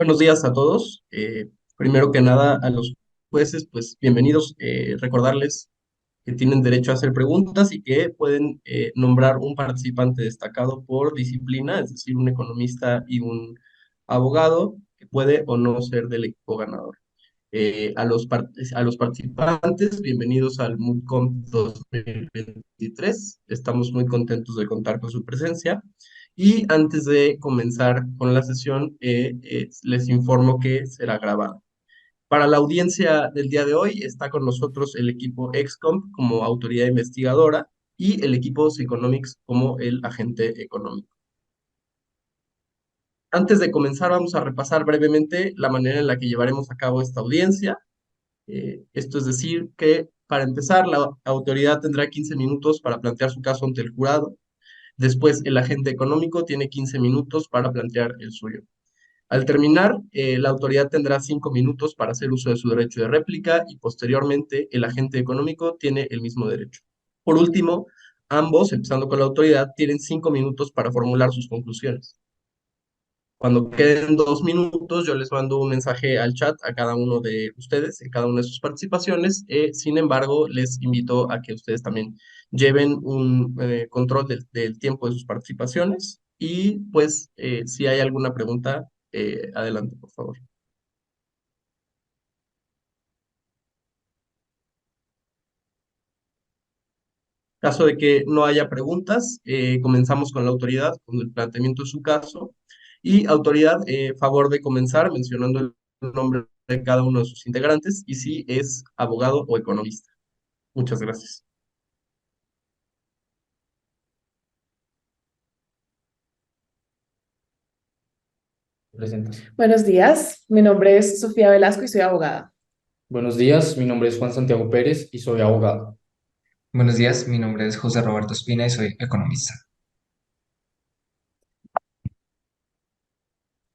Buenos días a todos. Primero que nada, a los jueces, pues bienvenidos. Recordarles que tienen derecho a hacer preguntas y que pueden nombrar un participante destacado por disciplina, es decir, un economista y un abogado, que puede o no ser del equipo ganador. A los participantes, bienvenidos al MUCOM 2023. Estamos muy contentos de contar con su presencia. Y antes de comenzar con la sesión, les informo que será grabada. Para la audiencia del día de hoy está con nosotros el equipo EXCOM como autoridad investigadora y el equipo Psychonomics como el agente económico. Antes de comenzar, vamos a repasar brevemente la manera en la que llevaremos a cabo esta audiencia. Esto es decir, que para empezar, la autoridad tendrá 15 minutos para plantear su caso ante el jurado. Después, el agente económico tiene 15 minutos para plantear el suyo. Al terminar, la autoridad tendrá 5 minutos para hacer uso de su derecho de réplica y posteriormente el agente económico tiene el mismo derecho. Por último, ambos, empezando con la autoridad, tienen 5 minutos para formular sus conclusiones. Cuando queden 2 minutos, yo les mando un mensaje al chat a cada uno de ustedes, en cada una de sus participaciones. Sin embargo, les invito a que ustedes también lleven un control del tiempo de sus participaciones. Y pues, si hay alguna pregunta, adelante, por favor. Caso de que no haya preguntas, comenzamos con la autoridad, con el planteamiento de su caso. Y autoridad, favor de comenzar mencionando el nombre de cada uno de sus integrantes y si es abogado o economista. Muchas gracias. Presentas. Buenos días, mi nombre es Sofía Velasco y soy abogada. Buenos días, mi nombre es Juan Santiago Pérez y soy abogado. Buenos días, mi nombre es José Roberto Espina y soy economista.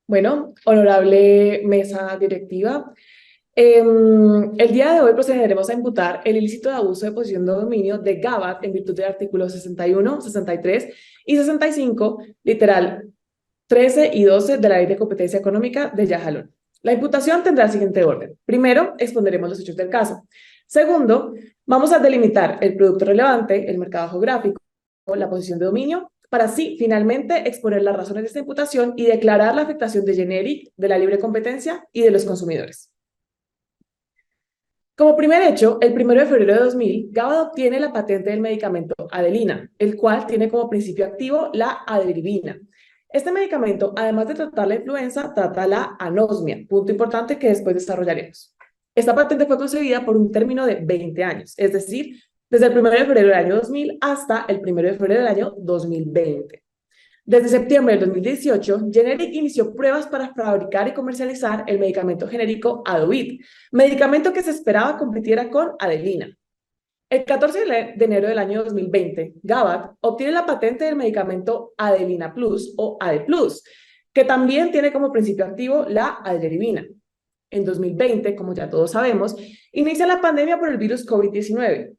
Bueno, honorable mesa directiva, el día de hoy procederemos a imputar el ilícito de abuso de posición de dominio de GABAT en virtud del artículo 61, 63 y 65, literal 13 y 12 de la Ley de Competencia Económica de Yajalón. La imputación tendrá el siguiente orden. Primero, expondremos los hechos del caso. Segundo, vamos a delimitar el producto relevante, el mercado geográfico, la posición de dominio, para así finalmente exponer las razones de esta imputación y declarar la afectación de Generic, de la libre competencia y de los consumidores. Como primer hecho, el 1 de febrero de 2000, Gabad obtiene la patente del medicamento Adelina, el cual tiene como principio activo la adelivina. Este medicamento, además de tratar la influenza, trata la anosmia, punto importante que después desarrollaremos. Esta patente fue concebida por un término de 20 años, es decir, desde el 1 de febrero del año 2000 hasta el 1 de febrero del año 2020. Desde septiembre del 2018, Generic inició pruebas para fabricar y comercializar el medicamento genérico Adovid, medicamento que se esperaba compitiera con Adelina. El 14 de enero del año 2020, Gabad obtiene la patente del medicamento Adelina Plus o AD Plus, que también tiene como principio activo la adelivina. En 2020, como ya todos sabemos, inicia la pandemia por el virus COVID-19.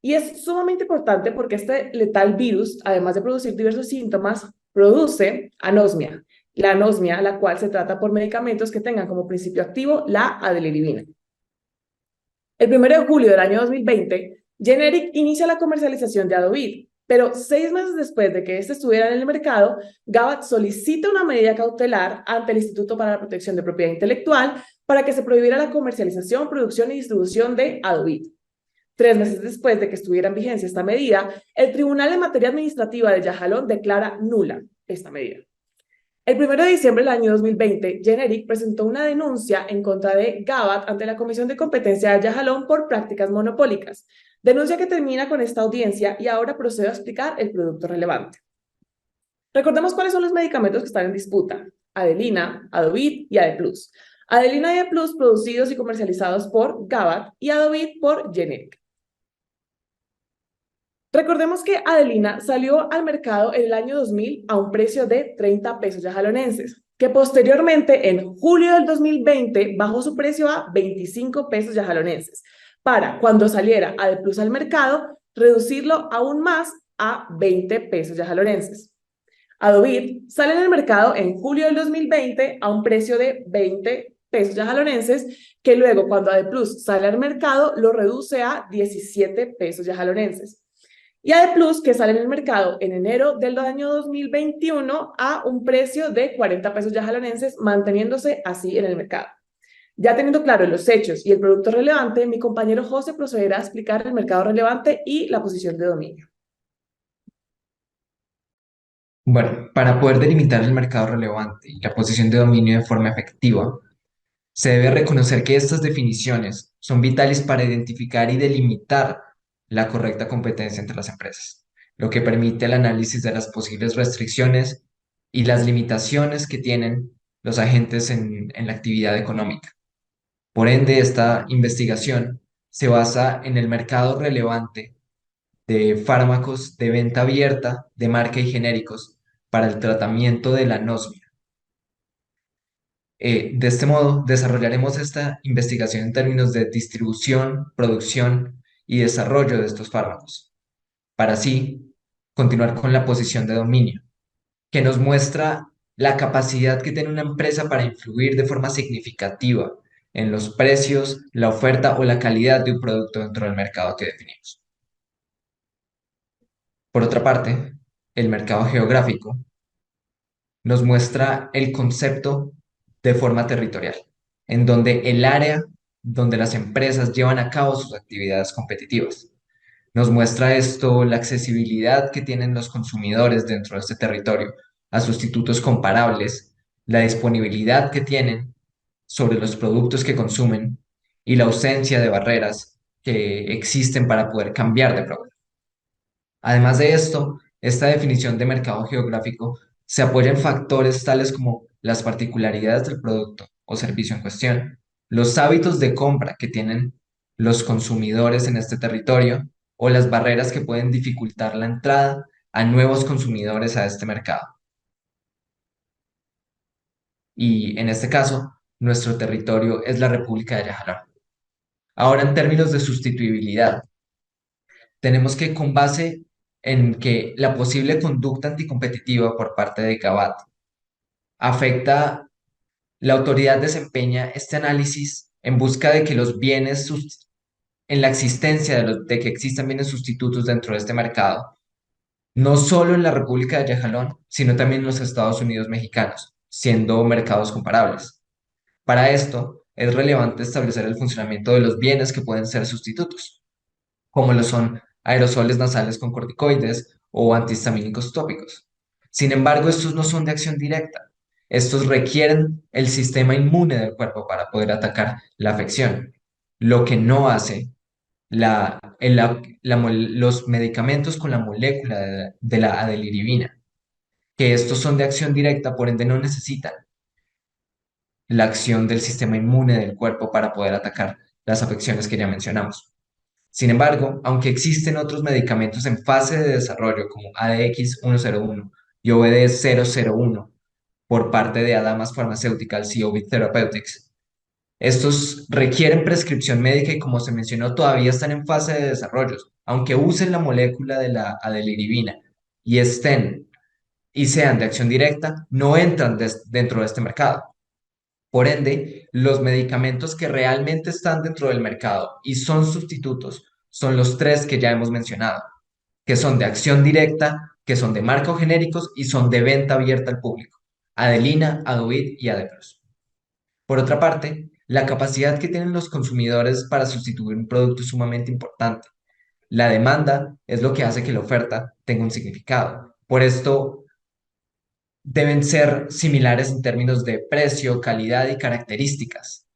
Y es sumamente importante porque este letal virus, además de producir diversos síntomas, produce anosmia. La anosmia, la cual se trata por medicamentos que tengan como principio activo la adeliribina. El 1 de julio del año 2020, Generic inicia la comercialización de Adovid, pero 6 meses después de que este estuviera en el mercado, Gabad solicita una medida cautelar ante el Instituto para la Protección de Propiedad Intelectual para que se prohibiera la comercialización, producción y distribución de Adovid. 3 meses después de que estuviera en vigencia esta medida, el Tribunal en Materia Administrativa de Yajalón declara nula esta medida. El 1 de diciembre del año 2020, Generic presentó una denuncia en contra de Gabad ante la Comisión de Competencia de Yajalón por prácticas monopólicas. Denuncia que termina con esta audiencia y ahora procedo a explicar el producto relevante. Recordemos cuáles son los medicamentos que están en disputa: Adelina, Adovid y Adeplus. Adelina y Adeplus producidos y comercializados por Gabad y Adovid por Generic. Recordemos que Adelina salió al mercado en el año 2000 a un precio de 30 pesos yajalonenses, que posteriormente en julio del 2020 bajó su precio a 25 pesos yajalonenses, para cuando saliera Adeplus al mercado reducirlo aún más a 20 pesos yajalonenses. Adovit sale en el mercado en julio del 2020 a un precio de 20 pesos yajalonenses, que luego cuando AdePlus sale al mercado lo reduce a 17 pesos yajalonenses. Y AdePlus, que sale en el mercado en enero del año 2021 a un precio de 40 pesos yajalonenses, manteniéndose así en el mercado. Ya teniendo claro los hechos y el producto relevante, mi compañero José procederá a explicar el mercado relevante y la posición de dominio. Bueno, para poder delimitar el mercado relevante y la posición de dominio de forma efectiva, se debe reconocer que estas definiciones son vitales para identificar y delimitar la correcta competencia entre las empresas, lo que permite el análisis de las posibles restricciones y las limitaciones que tienen los agentes en la actividad económica. Por ende, esta investigación se basa en el mercado relevante de fármacos de venta abierta, de marca y genéricos para el tratamiento de la anosmia. De este modo, desarrollaremos esta investigación en términos de distribución, producción y desarrollo de estos fármacos, para así continuar con la posición de dominio, que nos muestra la capacidad que tiene una empresa para influir de forma significativa en los precios, la oferta o la calidad de un producto dentro del mercado que definimos. Por otra parte, el mercado geográfico nos muestra el concepto de forma territorial, en donde el área donde las empresas llevan a cabo sus actividades competitivas. Nos muestra esto la accesibilidad que tienen los consumidores dentro de este territorio a sustitutos comparables, la disponibilidad que tienen sobre los productos que consumen y la ausencia de barreras que existen para poder cambiar de producto. Además de esto, esta definición de mercado geográfico se apoya en factores tales como las particularidades del producto o servicio en cuestión, los hábitos de compra que tienen los consumidores en este territorio o las barreras que pueden dificultar la entrada a nuevos consumidores a este mercado. Y en este caso, nuestro territorio es la República de Yajalón. Ahora, en términos de sustituibilidad, tenemos que, con base en que la posible conducta anticompetitiva por parte de Gabat afecta, la autoridad desempeña este análisis en busca de que los bienes, en la existencia de que existan bienes sustitutos dentro de este mercado, no solo en la República de Yajalón, sino también en los Estados Unidos mexicanos, siendo mercados comparables. Para esto, es relevante establecer el funcionamiento de los bienes que pueden ser sustitutos, como lo son aerosoles nasales con corticoides o antihistamínicos tópicos. Sin embargo, estos no son de acción directa. Estos requieren el sistema inmune del cuerpo para poder atacar la afección, lo que no hace los medicamentos con la molécula de la adeliribina, que estos son de acción directa, por ende no necesitan la acción del sistema inmune del cuerpo para poder atacar las afecciones que ya mencionamos. Sin embargo, aunque existen otros medicamentos en fase de desarrollo como ADX101 y OBD001 por parte de Adamas Pharmaceuticals y Ovid Therapeutics, estos requieren prescripción médica y, como se mencionó, todavía están en fase de desarrollo. Aunque usen la molécula de la adeliribina y sean de acción directa, no entran dentro de este mercado. Por ende, los medicamentos que realmente están dentro del mercado y son sustitutos son los tres que ya hemos mencionado, que son de acción directa, que son de marca o genéricos y son de venta abierta al público: Adelina, Adovit y Adepros. Por otra parte, la capacidad que tienen los consumidores para sustituir un producto es sumamente importante. La demanda es lo que hace que la oferta tenga un significado. Por esto, deben ser similares en términos de precio, calidad y características.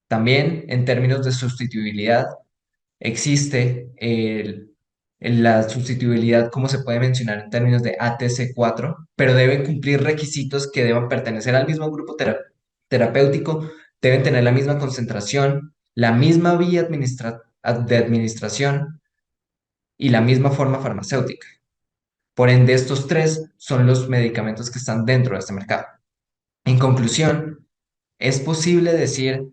También en términos de sustituibilidad, existe la sustituibilidad, como se puede mencionar en términos de ATC4, pero deben cumplir requisitos que deban pertenecer al mismo grupo terapéutico, deben tener la misma concentración, la misma vía de administración y la misma forma farmacéutica. Por ende, estos tres son los medicamentos que están dentro de este mercado. En conclusión, es posible decir,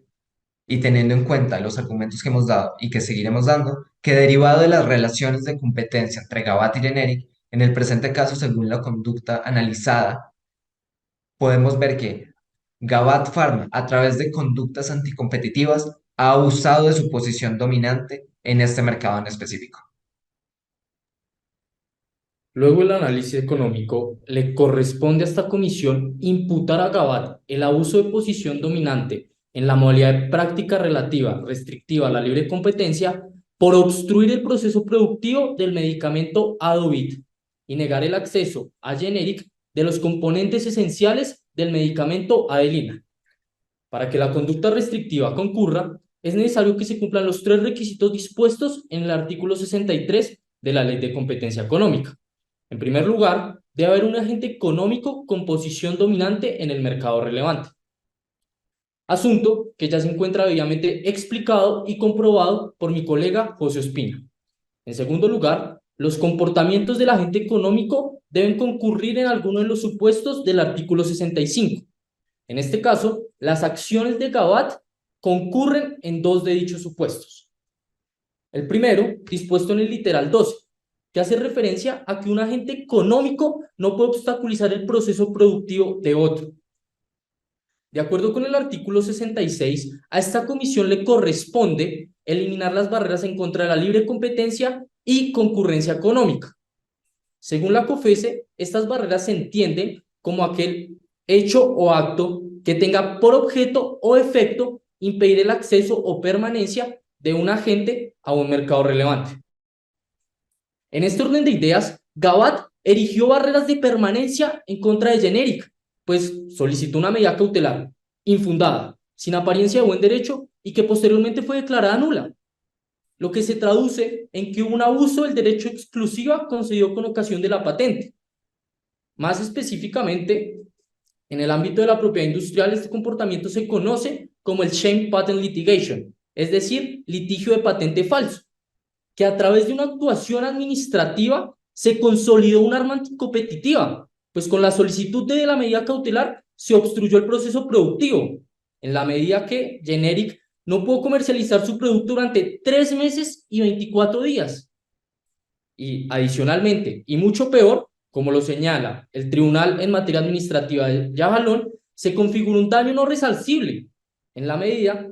y teniendo en cuenta los argumentos que hemos dado y que seguiremos dando, que derivado de las relaciones de competencia entre Gabat y Generic, En el presente caso, según la conducta analizada, podemos ver que Gabat Pharma, a través de conductas anticompetitivas, ha abusado de su posición dominante en este mercado en específico. Luego el análisis económico le corresponde a esta comisión imputar a Gabat el abuso de posición dominante en la modalidad de práctica relativa restrictiva a la libre competencia por obstruir el proceso productivo del medicamento Adovit y negar el acceso a generic de los componentes esenciales del medicamento Adelina. Para que la conducta restrictiva concurra, es necesario que se cumplan los 3 requisitos dispuestos en el artículo 63 de la Ley de Competencia Económica. En primer lugar, debe haber un agente económico con posición dominante en el mercado relevante. Asunto que ya se encuentra debidamente explicado y comprobado por mi colega José Ospina. En segundo lugar, los comportamientos del agente económico deben concurrir en alguno de los supuestos del artículo 65. En este caso, las acciones de Gabat concurren en 2 de dichos supuestos. El primero, dispuesto en el literal 12, que hace referencia a que un agente económico no puede obstaculizar el proceso productivo de otro. De acuerdo con el artículo 66, a esta comisión le corresponde eliminar las barreras en contra de la libre competencia y concurrencia económica. Según la COFECE, estas barreras se entienden como aquel hecho o acto que tenga por objeto o efecto impedir el acceso o permanencia de un agente a un mercado relevante. En este orden de ideas, Gabat erigió barreras de permanencia en contra de Generic, pues solicitó una medida cautelar infundada, sin apariencia de buen derecho y que posteriormente fue declarada nula, lo que se traduce en que hubo un abuso del derecho exclusivo concedido con ocasión de la patente. Más específicamente, en el ámbito de la propiedad industrial, este comportamiento se conoce como el sham patent litigation, es decir, litigio de patente falso, que a través de una actuación administrativa se consolidó un arma anticompetitiva, pues con la solicitud de la medida cautelar se obstruyó el proceso productivo, en la medida que Generic no pudo comercializar su producto durante 3 meses y 24 días. Y adicionalmente, y mucho peor, como lo señala el Tribunal en Materia Administrativa de Yavalón, se configura un daño no resarcible, en la medida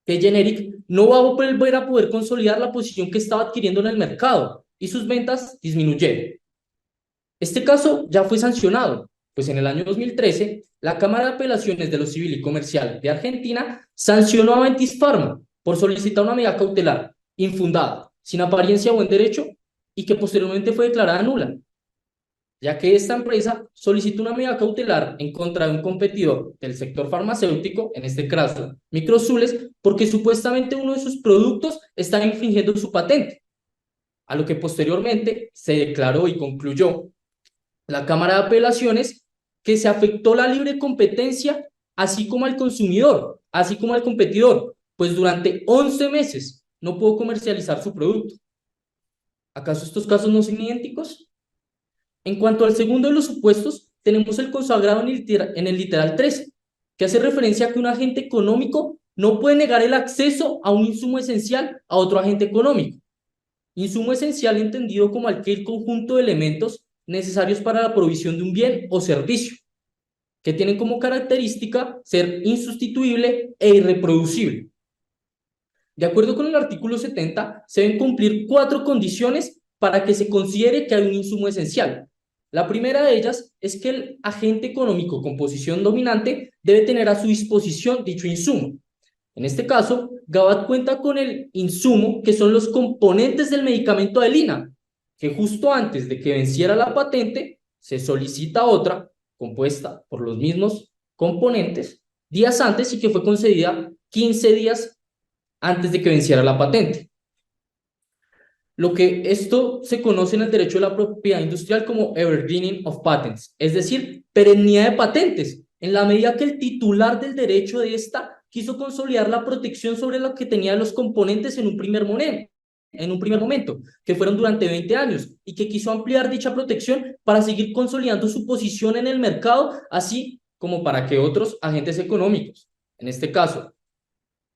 que Generic no va a volver a poder consolidar la posición que estaba adquiriendo en el mercado y sus ventas disminuyeron. Este caso ya fue sancionado, pues en el año 2013 la Cámara de Apelaciones de lo Civil y Comercial de Argentina sancionó a Ventis Pharma por solicitar una medida cautelar infundada, sin apariencia de buen derecho y que posteriormente fue declarada nula, ya que esta empresa solicitó una medida cautelar en contra de un competidor del sector farmacéutico, en este caso Microsules, porque supuestamente uno de sus productos estaba infringiendo su patente, a lo que posteriormente se declaró y concluyó la Cámara de Apelaciones que se afectó la libre competencia así como al consumidor, así como al competidor, pues durante 11 meses no pudo comercializar su producto. ¿Acaso estos casos no son idénticos? En cuanto al segundo de los supuestos, tenemos el consagrado en el literal 13, que hace referencia a que un agente económico no puede negar el acceso a un insumo esencial a otro agente económico. Insumo esencial entendido como aquel conjunto de elementos necesarios para la provisión de un bien o servicio, que tienen como característica ser insustituible e irreproducible. De acuerdo con el artículo 70, se deben cumplir 4 condiciones para que se considere que hay un insumo esencial. La primera de ellas es que el agente económico con posición dominante debe tener a su disposición dicho insumo. En este caso, Gabat cuenta con el insumo que son los componentes del medicamento Adelina, que justo antes de que venciera la patente, se solicita otra compuesta por los mismos componentes días antes y que fue concedida 15 días antes de que venciera la patente. Lo que esto se conoce en el derecho de la propiedad industrial como evergreening of patents, es decir, perennidad de patentes, en la medida que el titular del derecho de esta quiso consolidar la protección sobre lo que tenía los componentes en un primer momento, que fueron durante 20 años, y que quiso ampliar dicha protección para seguir consolidando su posición en el mercado, así como para que otros agentes económicos, en este caso,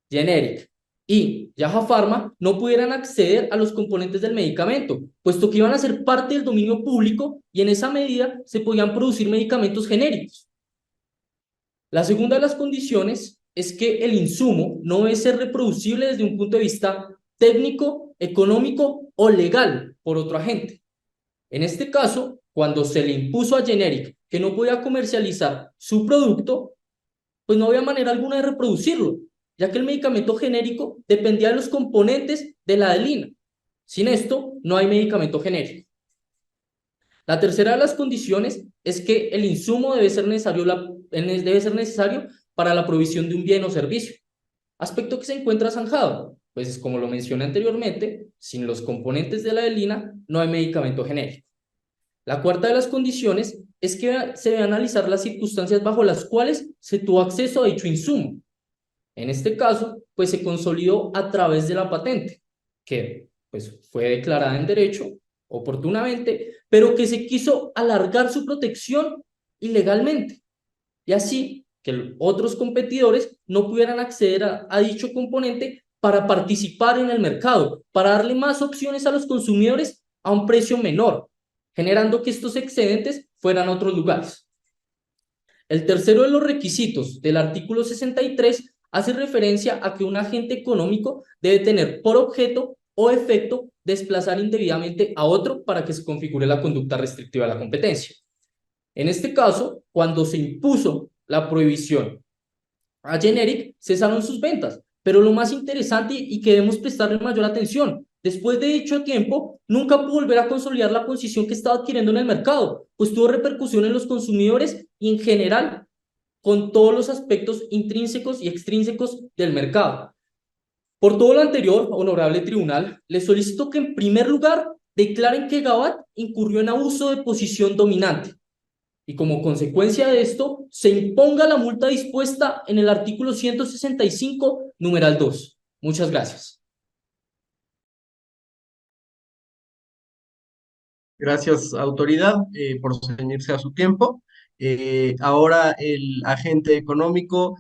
Generic, y Yaja Pharma no pudieran acceder a los componentes del medicamento, puesto que iban a ser parte del dominio público y en esa medida se podían producir medicamentos genéricos. La segunda de las condiciones es que el insumo no debe ser reproducible desde un punto de vista técnico, económico o legal por otro agente. En este caso, cuando se le impuso a Generic que no podía comercializar su producto, pues no había manera alguna de reproducirlo, ya que el medicamento genérico dependía de los componentes de la adelina. Sin esto, no hay medicamento genérico. La tercera de las condiciones es que el insumo debe ser necesario para la provisión de un bien o servicio, aspecto que se encuentra zanjado, pues como lo mencioné anteriormente, sin los componentes de la adelina no hay medicamento genérico. La cuarta de las condiciones es que se debe analizar las circunstancias bajo las cuales se tuvo acceso a dicho insumo. En este caso, pues se consolidó a través de la patente, que pues fue declarada en derecho oportunamente, pero que se quiso alargar su protección ilegalmente, y así que otros competidores no pudieran acceder a dicho componente para participar en el mercado, para darle más opciones a los consumidores a un precio menor, generando que estos excedentes fueran a otros lugares. El tercero de los requisitos del artículo 63 hace referencia a que un agente económico debe tener por objeto o efecto desplazar indebidamente a otro para que se configure la conducta restrictiva de la competencia. En este caso, cuando se impuso la prohibición a Generic, cesaron sus ventas, pero lo más interesante y que debemos prestarle mayor atención, después de dicho tiempo, nunca pudo volver a consolidar la posición que estaba adquiriendo en el mercado, pues tuvo repercusión en los consumidores y en general con todos los aspectos intrínsecos y extrínsecos del mercado. Por todo lo anterior, honorable tribunal, le solicito que en primer lugar declaren que Gabat incurrió en abuso de posición dominante y como consecuencia de esto se imponga la multa dispuesta en el artículo 165, numeral 2. Muchas gracias. Gracias, autoridad, por ceñirse a su tiempo. Ahora el agente económico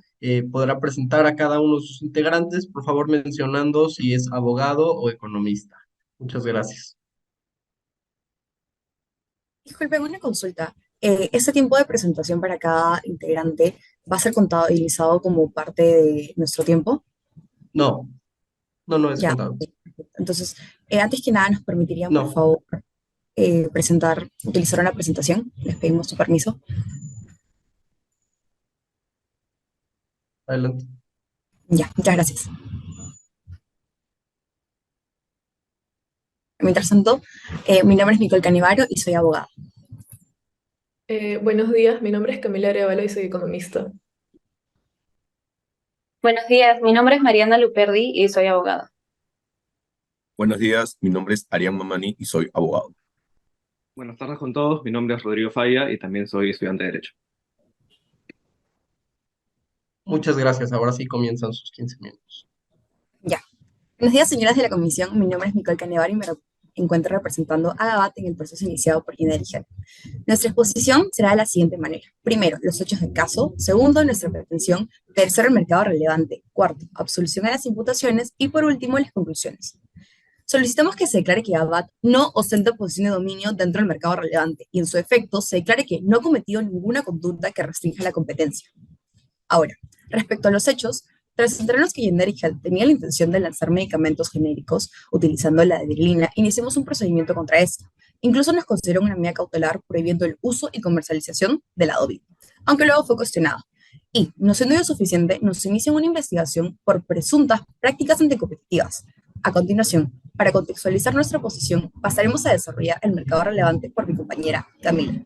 podrá presentar a cada uno de sus integrantes, por favor mencionando si es abogado o economista. Muchas gracias. Disculpe, una consulta. ¿Este tiempo de presentación para cada integrante va a ser contabilizado como parte de nuestro tiempo? No, no es Ya. contado. Entonces, antes que nada, ¿nos permitirían, por No, favor, utilizar una presentación? Les pedimos su permiso. adelante. Ya, muchas gracias. Mientras tanto, mi nombre es Nicole Canivaro y soy abogada. Buenos días, mi nombre es Camila Arevalo y soy economista. Buenos días, mi nombre es Mariana Luperdi y soy abogada. Buenos días, mi nombre es Arián Mamani y soy abogado. Buenas tardes con todos, mi nombre es Rodrigo Falla y también soy estudiante de Derecho. Muchas gracias. Ahora sí comienzan sus 15 minutos. Ya. Buenos días, señoras de la comisión. Mi nombre es Nicole Canivaro y me encuentro representando a Gabat en el proceso iniciado por Generic. Nuestra exposición será de la siguiente manera. Primero, los hechos del caso. Segundo, nuestra pretensión. Tercero, el mercado relevante. Cuarto, absolución a las imputaciones. Y por último, las conclusiones. Solicitamos que se declare que Gabat no ostenta posición de dominio dentro del mercado relevante y en su efecto se declare que no ha cometido ninguna conducta que restrinja la competencia. Ahora, respecto a los hechos, tras enterarnos que Generic Health tenía la intención de lanzar medicamentos genéricos utilizando la adrenalina, iniciamos un procedimiento contra esta. Incluso nos consideró una medida cautelar prohibiendo el uso y comercialización de la Dobin, aunque luego fue cuestionado. Y, no siendo ello suficiente, nos inicia una investigación por presuntas prácticas anticompetitivas. A continuación, para contextualizar nuestra posición, pasaremos a desarrollar el mercado relevante por mi compañera Camila.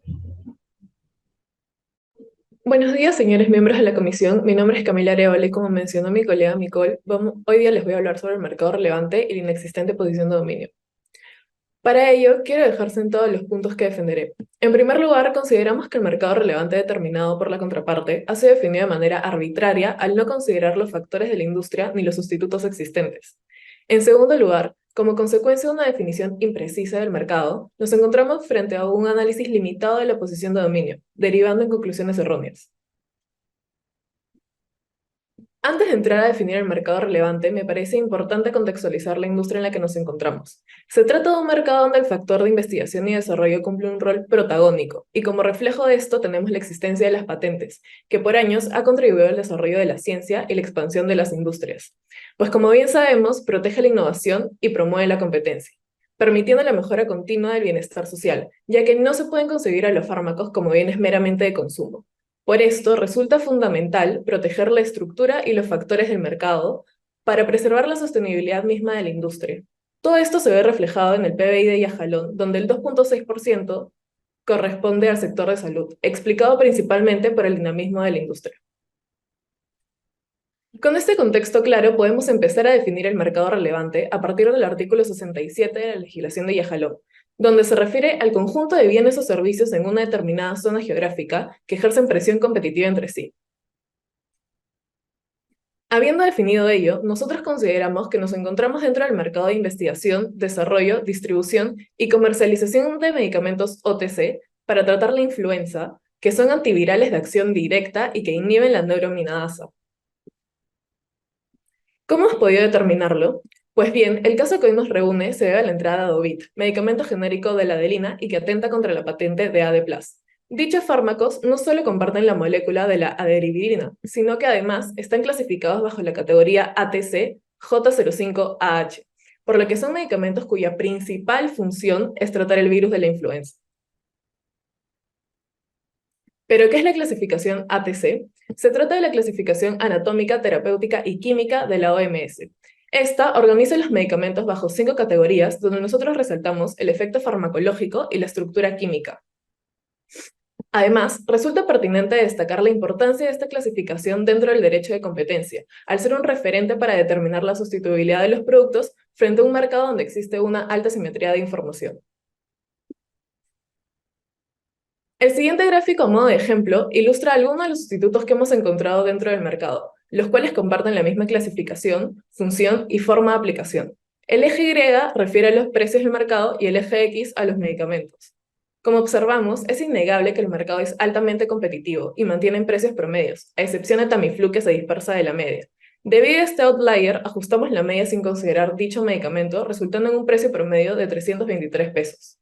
Buenos días, señores miembros de la comisión. Mi nombre es Camila Arevalo y como mencionó mi colega Nicole, hoy día les voy a hablar sobre el mercado relevante y la inexistente posición de dominio. Para ello, quiero dejar sentados los puntos que defenderé. En primer lugar, consideramos que el mercado relevante determinado por la contraparte ha sido definido de manera arbitraria al no considerar los factores de la industria ni los sustitutos existentes. En segundo lugar, como consecuencia de una definición imprecisa del mercado, nos encontramos frente a un análisis limitado de la posición de dominio, derivando en conclusiones erróneas. Antes de entrar a definir el mercado relevante, me parece importante contextualizar la industria en la que nos encontramos. Se trata de un mercado donde el factor de investigación y desarrollo cumple un rol protagónico, y como reflejo de esto tenemos la existencia de las patentes, que por años ha contribuido al desarrollo de la ciencia y la expansión de las industrias. Pues como bien sabemos, protege la innovación y promueve la competencia, permitiendo la mejora continua del bienestar social, ya que no se pueden concebir a los fármacos como bienes meramente de consumo. Por esto, resulta fundamental proteger la estructura y los factores del mercado para preservar la sostenibilidad misma de la industria. Todo esto se ve reflejado en el PBI de Yajalón, donde el 2,6% corresponde al sector de salud, explicado principalmente por el dinamismo de la industria. Con este contexto claro, podemos empezar a definir el mercado relevante a partir del artículo 67 de la legislación de Yajalón, donde se refiere al conjunto de bienes o servicios en una determinada zona geográfica que ejercen presión competitiva entre sí. Habiendo definido ello, nosotros consideramos que nos encontramos dentro del mercado de investigación, desarrollo, distribución y comercialización de medicamentos OTC para tratar la influenza, que son antivirales de acción directa y que inhiben la neuraminidasa. ¿Cómo hemos podido determinarlo? Pues bien, el caso que hoy nos reúne se debe a la entrada de Adovit, medicamento genérico de la adelina y que atenta contra la patente de AD+. Dichos fármacos no solo comparten la molécula de la aderivirina, sino que además están clasificados bajo la categoría ATC J05AH, por lo que son medicamentos cuya principal función es tratar el virus de la influenza. ¿Pero qué es la clasificación ATC? Se trata de la clasificación anatómica, terapéutica y química de la OMS. Esta organiza los medicamentos bajo 5 categorías, donde nosotros resaltamos el efecto farmacológico y la estructura química. Además, resulta pertinente destacar la importancia de esta clasificación dentro del derecho de competencia, al ser un referente para determinar la sustituibilidad de los productos frente a un mercado donde existe una alta simetría de información. El siguiente gráfico a modo de ejemplo ilustra algunos de los sustitutos que hemos encontrado dentro del mercado, los cuales comparten la misma clasificación, función y forma de aplicación. El eje Y refiere a los precios del mercado y el eje X a los medicamentos. Como observamos, es innegable que el mercado es altamente competitivo y mantiene precios promedios, a excepción de Tamiflu que se dispersa de la media. Debido a este outlier, ajustamos la media sin considerar dicho medicamento, resultando en un precio promedio de 323 pesos.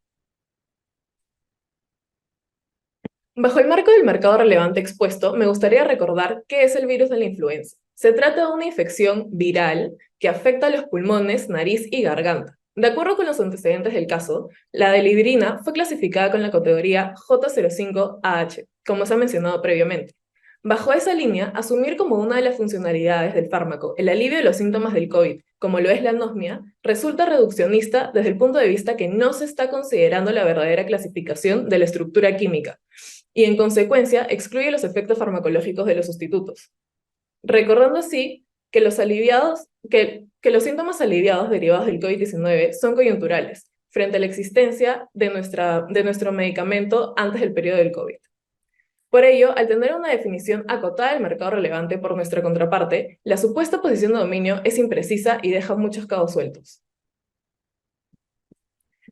Bajo el marco del mercado relevante expuesto, me gustaría recordar qué es el virus de la influenza. Se trata de una infección viral que afecta a los pulmones, nariz y garganta. De acuerdo con los antecedentes del caso, la adelivirina fue clasificada con la categoría J05AH, como se ha mencionado previamente. Bajo esa línea, asumir como una de las funcionalidades del fármaco el alivio de los síntomas del COVID, como lo es la anosmia, resulta reduccionista desde el punto de vista que no se está considerando la verdadera clasificación de la estructura química, y en consecuencia excluye los efectos farmacológicos de los sustitutos. Recordando así que los síntomas aliviados derivados del COVID-19 son coyunturales, frente a la existencia de nuestro medicamento antes del periodo del COVID. Por ello, al tener una definición acotada del mercado relevante por nuestra contraparte, la supuesta posición de dominio es imprecisa y deja muchos cabos sueltos.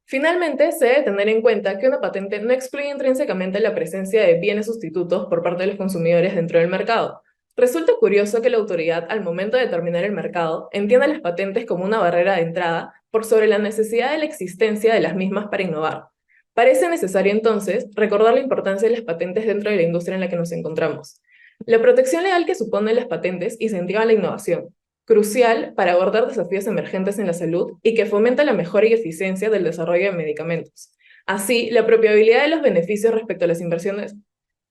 Finalmente, se debe tener en cuenta que una patente no excluye intrínsecamente la presencia de bienes sustitutos por parte de los consumidores dentro del mercado. Resulta curioso que la autoridad, al momento de determinar el mercado, entienda las patentes como una barrera de entrada por sobre la necesidad de la existencia de las mismas para innovar. Parece necesario entonces recordar la importancia de las patentes dentro de la industria en la que nos encontramos. La protección legal que suponen las patentes incentiva la innovación, crucial para abordar desafíos emergentes en la salud y que fomenta la mejora y eficiencia del desarrollo de medicamentos. Así, la apropiabilidad de los beneficios respecto a las inversiones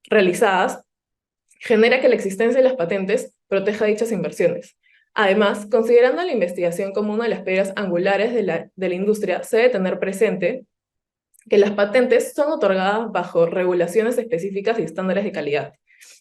realizadas genera que la existencia de las patentes proteja dichas inversiones. Además, considerando la investigación como una de las piedras angulares de la industria, se debe tener presente que las patentes son otorgadas bajo regulaciones específicas y estándares de calidad.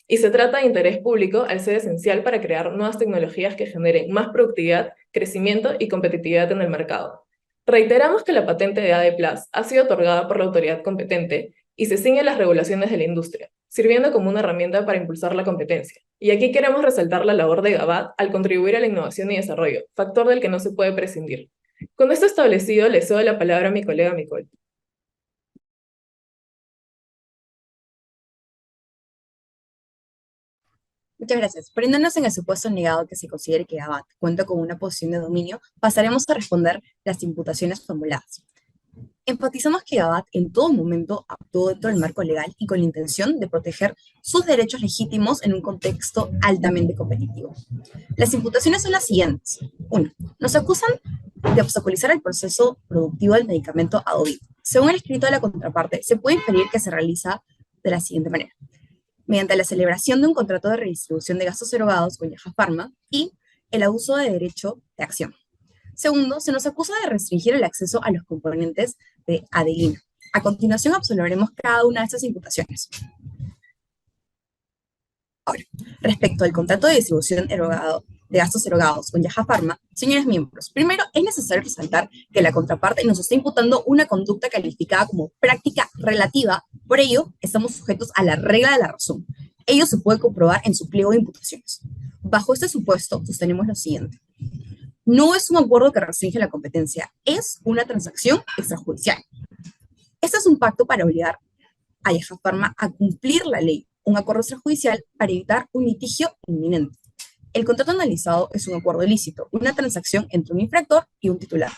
Y se trata de interés público al ser esencial para crear nuevas tecnologías que generen más productividad, crecimiento y competitividad en el mercado. Reiteramos que la patente de AD+ ha sido otorgada por la autoridad competente y se ciñe a las regulaciones de la industria, sirviendo como una herramienta para impulsar la competencia. Y aquí queremos resaltar la labor de Gabat al contribuir a la innovación y desarrollo, factor del que no se puede prescindir. Con esto establecido, le cedo la palabra a mi colega Nicole. Muchas gracias. Poniéndonos en el supuesto negado que se considere que Gabat cuenta con una posición de dominio, pasaremos a responder las imputaciones formuladas. Enfatizamos que Gabat en todo momento actuó dentro del marco legal y con la intención de proteger sus derechos legítimos en un contexto altamente competitivo. Las imputaciones son las siguientes. 1. Nos acusan de obstaculizar el proceso productivo del medicamento Adovit. Según el escrito de la contraparte, se puede inferir que se realiza de la siguiente manera: mediante la celebración de un contrato de redistribución de gastos erogados con Yaja Pharma y el abuso de derecho de acción. Segundo, se nos acusa de restringir el acceso a los componentes de adelina. A continuación absolveremos cada una de estas imputaciones. Ahora, respecto al contrato de distribución de gastos erogados con Yaja Pharma, señores miembros, primero es necesario resaltar que la contraparte nos está imputando una conducta calificada como práctica relativa, por ello estamos sujetos a la regla de la razón. Ello se puede comprobar en su pliego de imputaciones. Bajo este supuesto, sostenemos lo siguiente: no es un acuerdo que restringe la competencia, es una transacción extrajudicial. Este es un pacto para obligar a Yaja Pharma a cumplir la ley, un acuerdo extrajudicial para evitar un litigio inminente. El contrato analizado es un acuerdo ilícito, una transacción entre un infractor y un titular,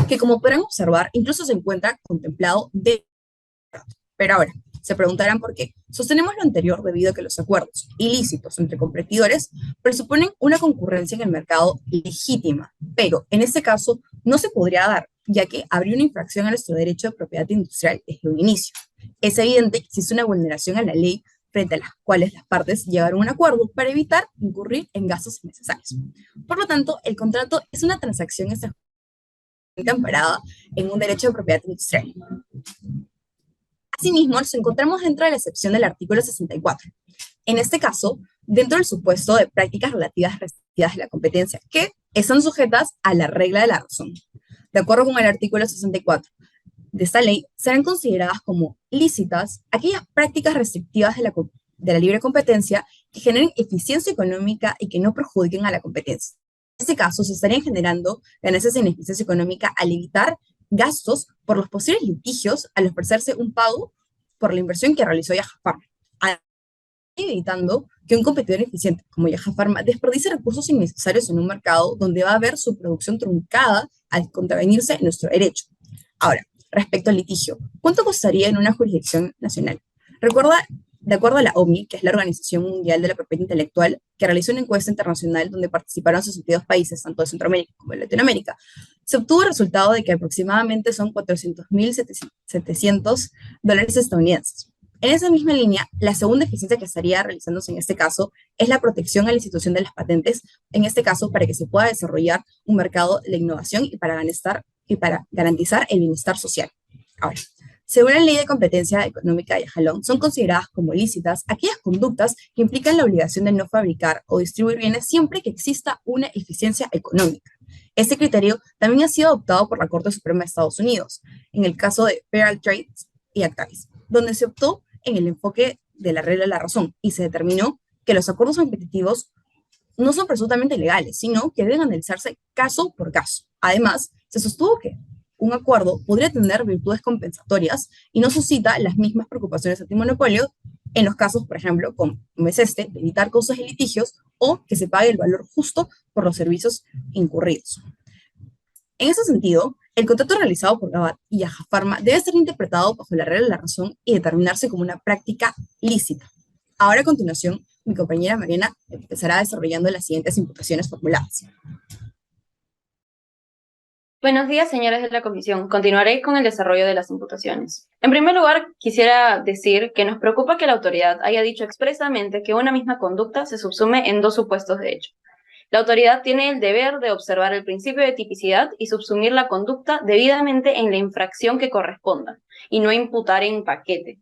que como podrán observar, incluso se encuentra contemplado de... Pero ahora, se preguntarán por qué. Sostenemos lo anterior debido a que los acuerdos ilícitos entre competidores presuponen una concurrencia en el mercado legítima, pero en este caso no se podría dar, ya que habría una infracción a nuestro derecho de propiedad industrial desde un inicio. Es evidente que existe una vulneración a la ley frente a las cuales las partes llegaron a un acuerdo para evitar incurrir en gastos innecesarios. Por lo tanto, el contrato es una transacción extrajudicialmente amparada en un derecho de propiedad industrial. Asimismo, nos encontramos dentro de la excepción del artículo 64. En este caso, dentro del supuesto de prácticas relativas restrictivas de la competencia, que están sujetas a la regla de la razón. De acuerdo con el artículo 64 de esta ley, serán consideradas como lícitas aquellas prácticas restrictivas de la libre competencia que generen eficiencia económica y que no perjudiquen a la competencia. En este caso, se estarían generando ganancias en eficiencia económica al evitar gastos por los posibles litigios al ofrecerse un pago por la inversión que realizó Yaja Pharma, evitando que un competidor eficiente como Yaja Pharma desperdicie recursos innecesarios en un mercado donde va a haber su producción truncada al contravenirse en nuestro derecho. Ahora, respecto al litigio, ¿cuánto costaría en una jurisdicción nacional? De acuerdo a la OMI, que es la Organización Mundial de la Propiedad Intelectual, que realizó una encuesta internacional donde participaron 62 países, tanto de Centroamérica como de Latinoamérica, se obtuvo el resultado de que aproximadamente son $400.700 estadounidenses. En esa misma línea, la segunda eficiencia que estaría realizándose en este caso es la protección a la institución de las patentes, en este caso para que se pueda desarrollar un mercado de la innovación y para garantizar el bienestar social. Ahora, según la Ley de Competencia Económica de Jalón, son consideradas como lícitas aquellas conductas que implican la obligación de no fabricar o distribuir bienes siempre que exista una eficiencia económica. Este criterio también ha sido adoptado por la Corte Suprema de Estados Unidos, en el caso de Federal Trade y Actavis, donde se optó en el enfoque de la regla de la razón y se determinó que los acuerdos competitivos no son presuntamente legales, sino que deben analizarse caso por caso. Además, se sostuvo que un acuerdo podría tener virtudes compensatorias y no suscita las mismas preocupaciones antimonopolio en los casos, por ejemplo, como es este, de evitar costos de litigios o que se pague el valor justo por los servicios incurridos. En ese sentido, el contrato realizado por Gabat y Yaja Pharma debe ser interpretado bajo la regla de la razón y determinarse como una práctica lícita. Ahora, a continuación, mi compañera Mariana empezará desarrollando las siguientes imputaciones formuladas. Buenos días, señores de la comisión. Continuaré con el desarrollo de las imputaciones. En primer lugar, quisiera decir que nos preocupa que la autoridad haya dicho expresamente que una misma conducta se subsume en dos supuestos de hecho. La autoridad tiene el deber de observar el principio de tipicidad y subsumir la conducta debidamente en la infracción que corresponda, y no imputar en paquete.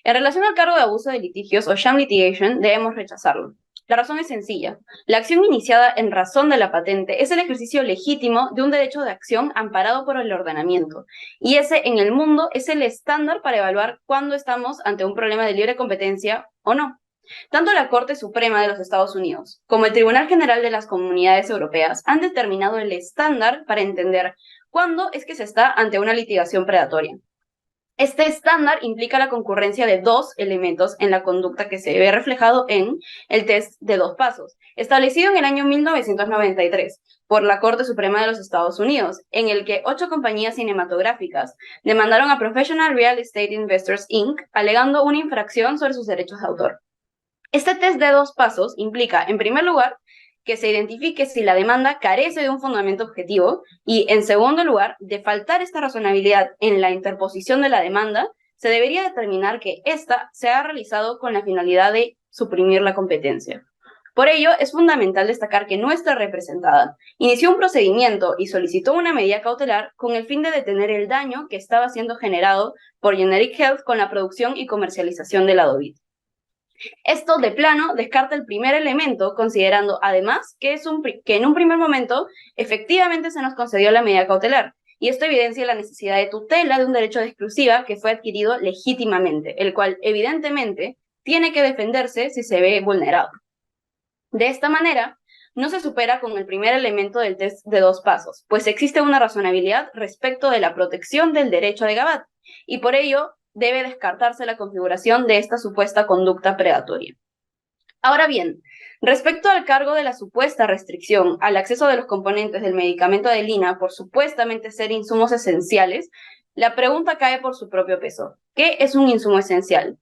En relación al cargo de abuso de litigios o sham litigation, debemos rechazarlo. La razón es sencilla. La acción iniciada en razón de la patente es el ejercicio legítimo de un derecho de acción amparado por el ordenamiento, y ese en el mundo es el estándar para evaluar cuándo estamos ante un problema de libre competencia o no. Tanto la Corte Suprema de los Estados Unidos como el Tribunal General de las Comunidades Europeas han determinado el estándar para entender cuándo es que se está ante una litigación predatoria. Este estándar implica la concurrencia de dos elementos en la conducta que se ve reflejado en el test de dos pasos, establecido en el año 1993 por la Corte Suprema de los Estados Unidos, en el que 8 compañías cinematográficas demandaron a Professional Real Estate Investors Inc., alegando una infracción sobre sus derechos de autor. Este test de dos pasos implica, en primer lugar, que se identifique si la demanda carece de un fundamento objetivo y, en segundo lugar, de faltar esta razonabilidad en la interposición de la demanda, se debería determinar que ésta se ha realizado con la finalidad de suprimir la competencia. Por ello, es fundamental destacar que nuestra representada inició un procedimiento y solicitó una medida cautelar con el fin de detener el daño que estaba siendo generado por Generic Health con la producción y comercialización del Adovit. Esto de plano descarta el primer elemento, considerando además que en un primer momento efectivamente se nos concedió la medida cautelar, y esto evidencia la necesidad de tutela de un derecho de exclusiva que fue adquirido legítimamente, el cual evidentemente tiene que defenderse si se ve vulnerado. De esta manera, no se supera con el primer elemento del test de dos pasos, pues existe una razonabilidad respecto de la protección del derecho de Gabat, y por ello debe descartarse la configuración de esta supuesta conducta predatoria. Ahora bien, respecto al cargo de la supuesta restricción al acceso de los componentes del medicamento Adelina por supuestamente ser insumos esenciales, la pregunta cae por su propio peso. ¿Qué es un insumo esencial?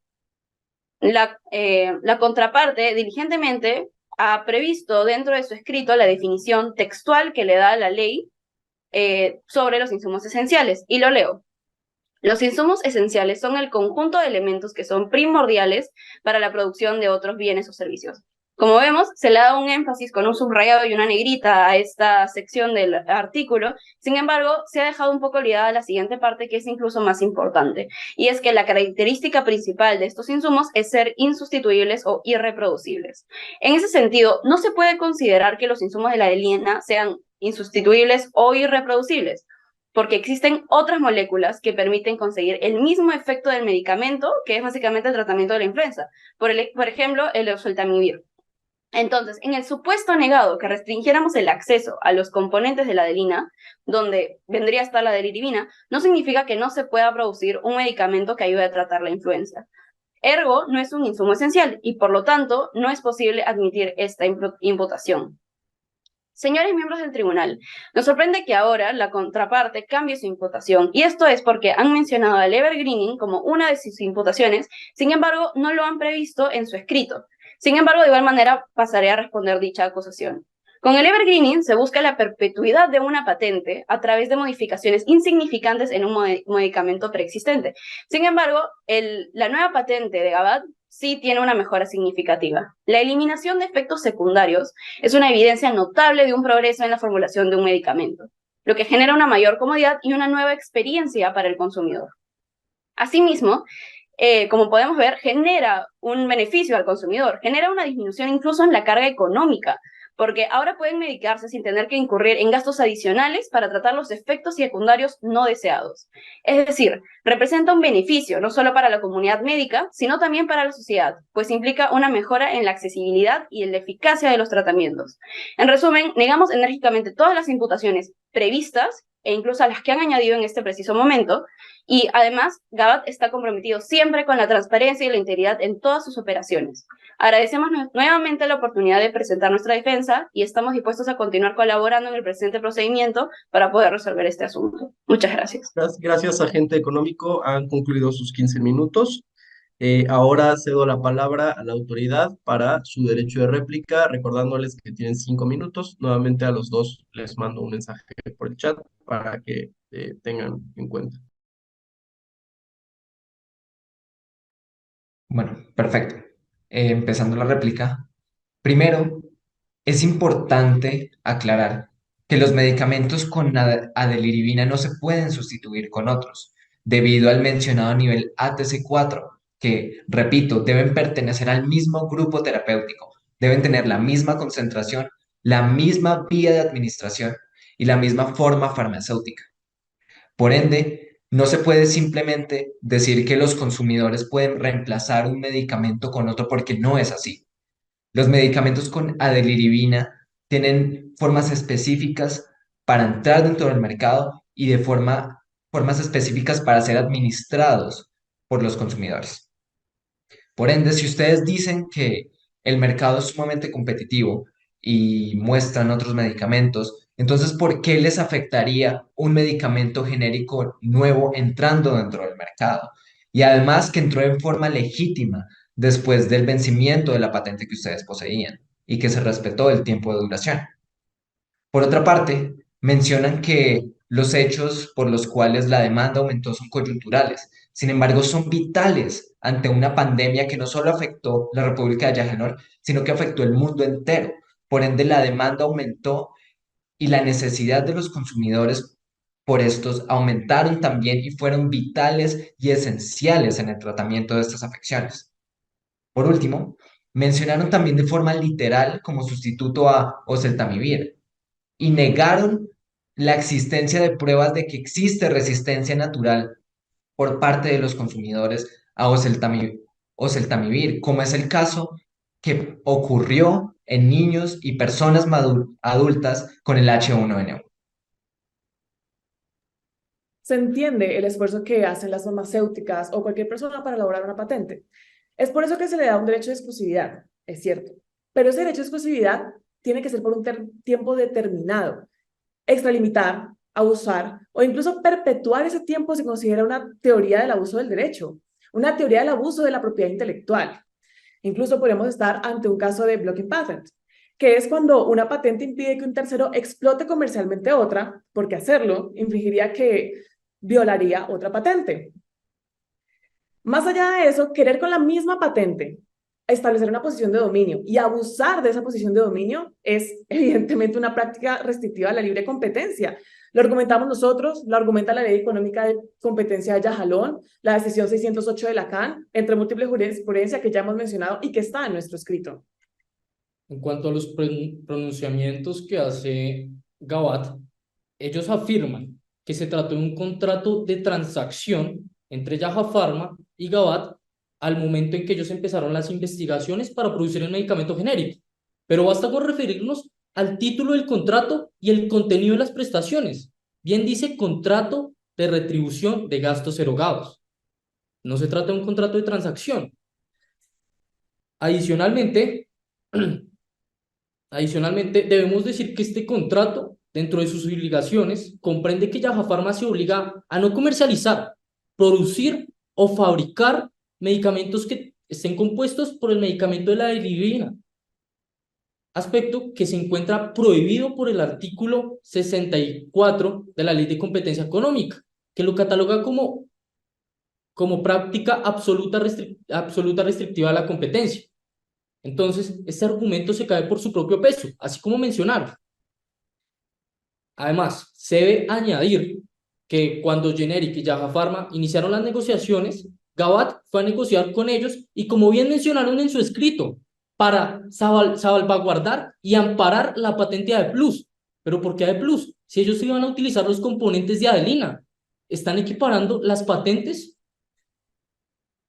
La contraparte diligentemente ha previsto dentro de su escrito la definición textual que le da la ley sobre los insumos esenciales, y lo leo. Los insumos esenciales son el conjunto de elementos que son primordiales para la producción de otros bienes o servicios. Como vemos, se le da un énfasis con un subrayado y una negrita a esta sección del artículo. Sin embargo, se ha dejado un olvidada olvidada la siguiente parte, que es incluso más importante, y es que la característica principal de estos insumos es ser insustituibles o irreproducibles. En ese sentido, no se puede considerar que los insumos de la Adelina sean insustituibles o irreproducibles, porque existen otras moléculas que permiten conseguir el mismo efecto del medicamento, que es básicamente el tratamiento de la influenza, por ejemplo, el oseltamivir. Entonces, en el supuesto negado que restringiéramos el acceso a los componentes de la Adelina, donde vendría a estar la deliribina, no significa que no se pueda producir un medicamento que ayude a tratar la influenza. Ergo, no es un insumo esencial y, por lo tanto, no es posible admitir esta imputación. Señores miembros del tribunal, nos sorprende que ahora la contraparte cambie su imputación, y esto es porque han mencionado al evergreening como una de sus imputaciones, sin embargo, no lo han previsto en su escrito. Sin embargo, de igual manera, pasaré a responder dicha acusación. Con el evergreening se busca la perpetuidad de una patente a través de modificaciones insignificantes en un medicamento preexistente. Sin embargo, la nueva patente de Gabat sí tiene una mejora significativa. La eliminación de efectos secundarios es una evidencia notable de un progreso en la formulación de un medicamento, lo que genera una mayor comodidad y una nueva experiencia para el consumidor. Asimismo, como podemos ver, genera un beneficio al consumidor, genera una disminución incluso en la carga económica, porque ahora pueden medicarse sin tener que incurrir en gastos adicionales para tratar los efectos secundarios no deseados. Es decir, representa un beneficio no solo para la comunidad médica, sino también para la sociedad, pues implica una mejora en la accesibilidad y en la eficacia de los tratamientos. En resumen, negamos enérgicamente todas las imputaciones previstas e incluso a las que han añadido en este preciso momento, y además, Gabat está comprometido siempre con la transparencia y la integridad en todas sus operaciones. Agradecemos nuevamente la oportunidad de presentar nuestra defensa y estamos dispuestos a continuar colaborando en el presente procedimiento para poder resolver este asunto. Muchas gracias. Gracias, agente económico. Han concluido sus 15 minutos. Ahora cedo la palabra a la autoridad para su derecho de réplica, recordándoles que tienen 5 minutos. Nuevamente a los dos les mando un mensaje por el chat para que tengan en cuenta. Bueno, perfecto. Empezando la réplica. Primero, es importante aclarar que los medicamentos con adeliribina no se pueden sustituir con otros, debido al mencionado nivel ATC4, que, repito, deben pertenecer al mismo grupo terapéutico, deben tener la misma concentración, la misma vía de administración y la misma forma farmacéutica. Por ende, no se puede simplemente decir que los consumidores pueden reemplazar un medicamento con otro porque no es así. Los medicamentos con adeliribina tienen formas específicas para entrar dentro del mercado y de forma formas específicas para ser administrados por los consumidores. Por ende, si ustedes dicen que el mercado es sumamente competitivo y muestran otros medicamentos, entonces, ¿por qué les afectaría un medicamento genérico nuevo entrando dentro del mercado? Y además que entró en forma legítima después del vencimiento de la patente que ustedes poseían y que se respetó el tiempo de duración. Por otra parte, mencionan que los hechos por los cuales la demanda aumentó son coyunturales. Sin embargo, son vitales ante una pandemia que no solo afectó la República de Yagenor, sino que afectó el mundo entero. Por ende, la demanda aumentó y la necesidad de los consumidores por estos aumentaron también y fueron vitales y esenciales en el tratamiento de estas afecciones. Por último, mencionaron también de forma literal como sustituto a oseltamivir y negaron la existencia de pruebas de que existe resistencia natural por parte de los consumidores a oseltamivir, como es el caso que ocurrió en niños y personas adultas con el H1N1. Se entiende el esfuerzo que hacen las farmacéuticas o cualquier persona para elaborar una patente. Es por eso que se le da un derecho de exclusividad, es cierto. Pero ese derecho de exclusividad tiene que ser por un tiempo determinado. Extralimitar, abusar o incluso perpetuar ese tiempo se considera una teoría del abuso del derecho, una teoría del abuso de la propiedad intelectual. Incluso podemos estar ante un caso de blocking patent, que es cuando una patente impide que un tercero explote comercialmente otra, porque hacerlo infringiría que violaría otra patente. Más allá de eso, querer con la misma patente establecer una posición de dominio y abusar de esa posición de dominio es evidentemente una práctica restrictiva de la libre competencia. Lo argumentamos nosotros, lo argumenta la Ley Económica de Competencia de Yajalón, la decisión 608 de la CAN, entre múltiples jurisprudencias que ya hemos mencionado y que está en nuestro escrito. En cuanto a los pronunciamientos que hace Gabat, ellos afirman que se trató de un contrato de transacción entre Yaja Pharma y Gabat al momento en que ellos empezaron las investigaciones para producir el medicamento genérico. Pero basta con referirnos al título del contrato y el contenido de las prestaciones. Bien dice contrato de retribución de gastos erogados. No se trata de un contrato de transacción. Adicionalmente, debemos decir que este contrato, dentro de sus obligaciones, comprende que Yaja Pharma se obliga a no comercializar, producir o fabricar medicamentos que estén compuestos por el medicamento de la adilivina, aspecto que se encuentra prohibido por el artículo 64 de la Ley de Competencia Económica, que lo cataloga como práctica absoluta restrictiva de la competencia. Entonces, este argumento se cae por su propio peso, así como mencionaron. Además, se debe añadir que cuando Generic y Yaja Pharma iniciaron las negociaciones, Gabat fue a negociar con ellos y, como bien mencionaron en su escrito, para salvaguardar y amparar la patente AD+. ¿Pero por qué AD+? Si ellos iban a utilizar los componentes de adelina, ¿están equiparando las patentes?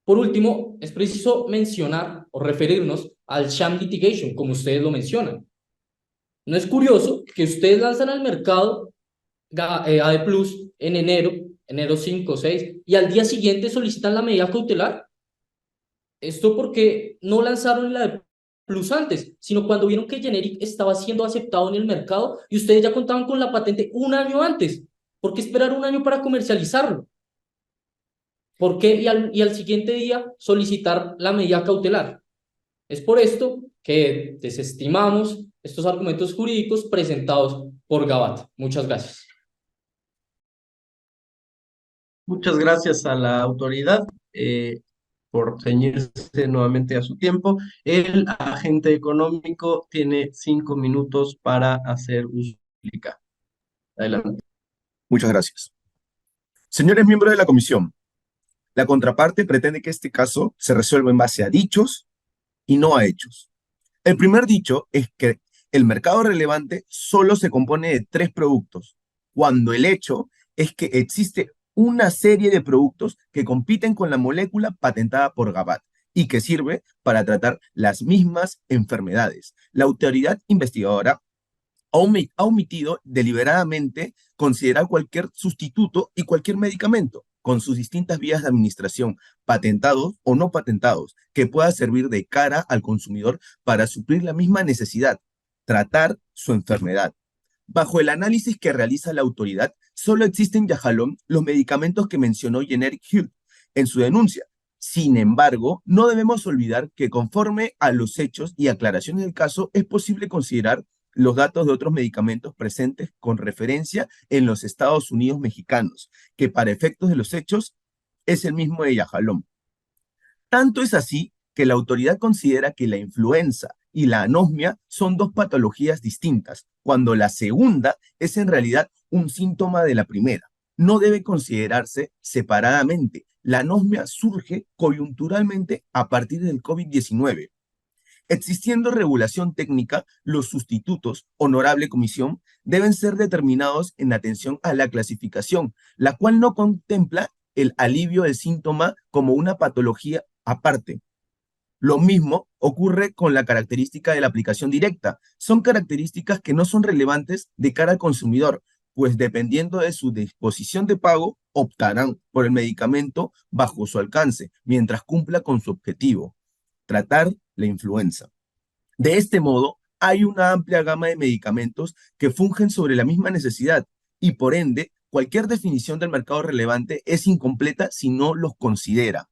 Por último, es preciso mencionar o referirnos al sham litigation, como ustedes lo mencionan. ¿No es curioso que ustedes lanzan al mercado AD+ en enero 5 o 6, y al día siguiente solicitan la medida cautelar? Esto porque no lanzaron la AD+ antes, sino cuando vieron que Generic estaba siendo aceptado en el mercado y ustedes ya contaban con la patente un año antes. ¿Por qué esperar un año para comercializarlo? ¿Por qué y al siguiente día solicitar la medida cautelar? Es por esto que desestimamos estos argumentos jurídicos presentados por Gabat. Muchas gracias. Muchas gracias a la autoridad por ceñirse nuevamente a su tiempo. El agente económico tiene 5 minutos para hacer uso de la réplica. Adelante. Muchas gracias. Señores miembros de la comisión, la contraparte pretende que este caso se resuelva en base a dichos y no a hechos. El primer dicho es que el mercado relevante solo se compone de 3 productos, cuando el hecho es que existe una serie de productos que compiten con la molécula patentada por Gabat y que sirve para tratar las mismas enfermedades. La autoridad investigadora ha omitido deliberadamente considerar cualquier sustituto y cualquier medicamento con sus distintas vías de administración, patentados o no patentados, que pueda servir de cara al consumidor para suplir la misma necesidad, tratar su enfermedad. Bajo el análisis que realiza la autoridad, solo existen Yahalom los medicamentos que mencionó Generic Hill en su denuncia. Sin embargo, no debemos olvidar que conforme a los hechos y aclaraciones del caso, es posible considerar los datos de otros medicamentos presentes con referencia en los Estados Unidos mexicanos, que para efectos de los hechos es el mismo de Yahalom. Tanto es así que la autoridad considera que la influenza y la anosmia son dos patologías distintas, cuando la segunda es en realidad un síntoma de la primera. No debe considerarse separadamente. La anosmia surge coyunturalmente a partir del COVID-19. Existiendo regulación técnica, los sustitutos, honorable comisión, deben ser determinados en atención a la clasificación, la cual no contempla el alivio del síntoma como una patología aparte. Lo mismo ocurre con la característica de la aplicación directa. Son características que no son relevantes de cara al consumidor, pues dependiendo de su disposición de pago, optarán por el medicamento bajo su alcance, mientras cumpla con su objetivo, tratar la influenza. De este modo, hay una amplia gama de medicamentos que fungen sobre la misma necesidad y por ende, cualquier definición del mercado relevante es incompleta si no los considera.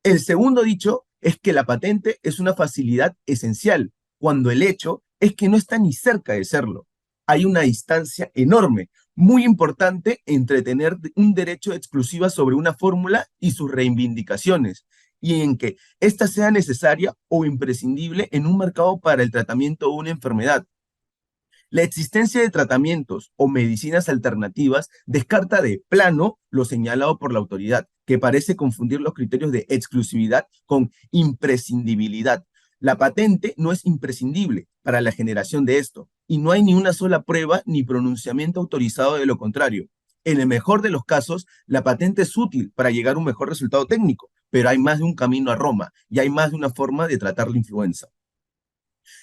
El segundo dicho es que la patente es una facilidad esencial, cuando el hecho es que no está ni cerca de serlo. Hay una distancia enorme, muy importante entre tener un derecho de exclusiva sobre una fórmula y sus reivindicaciones, y en que ésta sea necesaria o imprescindible en un mercado para el tratamiento de una enfermedad. La existencia de tratamientos o medicinas alternativas descarta de plano lo señalado por la autoridad, que parece confundir los criterios de exclusividad con imprescindibilidad. La patente no es imprescindible para la generación de esto, y no hay ni una sola prueba ni pronunciamiento autorizado de lo contrario. En el mejor de los casos, la patente es útil para llegar a un mejor resultado técnico, pero hay más de un camino a Roma y hay más de una forma de tratar la influenza.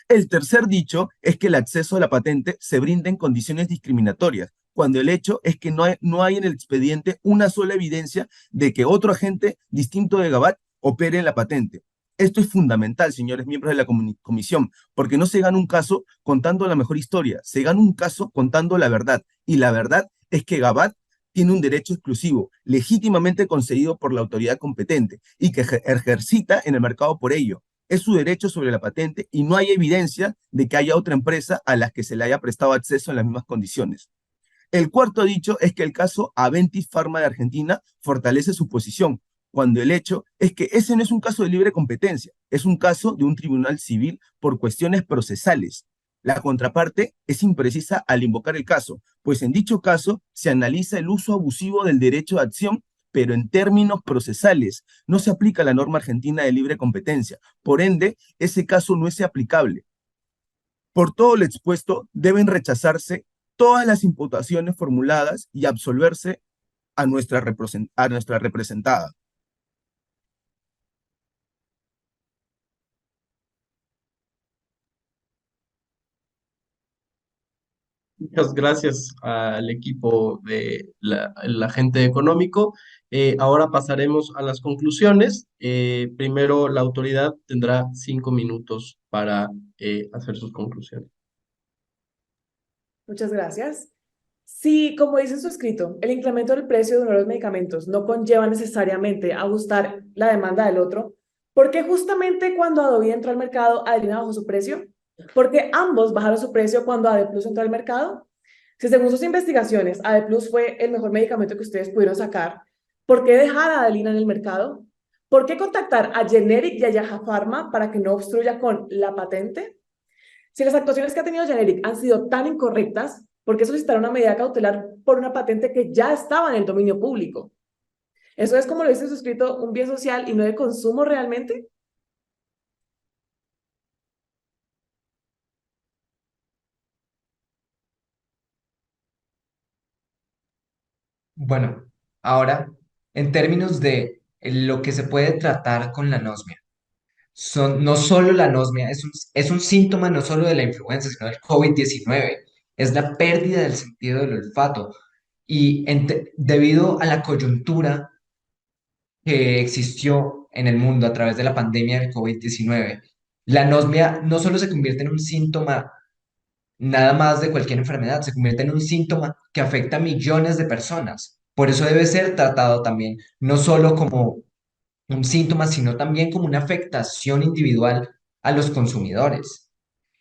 El tercer dicho es que el acceso a la patente se brinda en condiciones discriminatorias, cuando el hecho es que no hay en el expediente una sola evidencia de que otro agente distinto de Gabat opere en la patente. Esto es fundamental, señores miembros de la comisión, porque no se gana un caso contando la mejor historia, se gana un caso contando la verdad, y la verdad es que Gabat tiene un derecho exclusivo, legítimamente concedido por la autoridad competente, y que ejercita en el mercado por ello. Es su derecho sobre la patente y no hay evidencia de que haya otra empresa a la que se le haya prestado acceso en las mismas condiciones. El cuarto dicho es que el caso Aventis Pharma de Argentina fortalece su posición, cuando el hecho es que ese no es un caso de libre competencia, es un caso de un tribunal civil por cuestiones procesales. La contraparte es imprecisa al invocar el caso, pues en dicho caso se analiza el uso abusivo del derecho de acción, pero en términos procesales. No se aplica la norma argentina de libre competencia. Por ende, ese caso no es aplicable. Por todo lo expuesto, deben rechazarse todas las imputaciones formuladas y absolverse a nuestra representada. Muchas gracias al equipo de el agente económico. Ahora pasaremos a las conclusiones. Primero, la autoridad tendrá 5 minutos para hacer sus conclusiones. Muchas gracias. Si, como dice en su escrito, el incremento del precio de uno de los medicamentos no conlleva necesariamente ajustar la demanda del otro, ¿por qué justamente cuando Adobe entró al mercado, Adelina bajó su precio? ¿Por qué ambos bajaron su precio cuando AD Plus entró al mercado? Si según sus investigaciones, AD Plus fue el mejor medicamento que ustedes pudieron sacar, ¿por qué dejar a Adelina en el mercado? ¿Por qué contactar a Generic y a Yaha Pharma para que no obstruya con la patente? Si las actuaciones que ha tenido Generic han sido tan incorrectas, ¿por qué solicitar una medida cautelar por una patente que ya estaba en el dominio público? ¿Eso es, como lo dice su escrito, un bien social y no de consumo realmente? Bueno, ahora, en términos de lo que se puede tratar con la anosmia, no solo la anosmia, es un síntoma no solo de la influenza, sino del COVID-19. Es la pérdida del sentido del olfato. Y debido a la coyuntura que existió en el mundo a través de la pandemia del COVID-19, la anosmia no solo se convierte en un síntoma nada más de cualquier enfermedad, se convierte en un síntoma que afecta a millones de personas. Por eso debe ser tratado también, no solo como un síntoma, sino también como una afectación individual a los consumidores.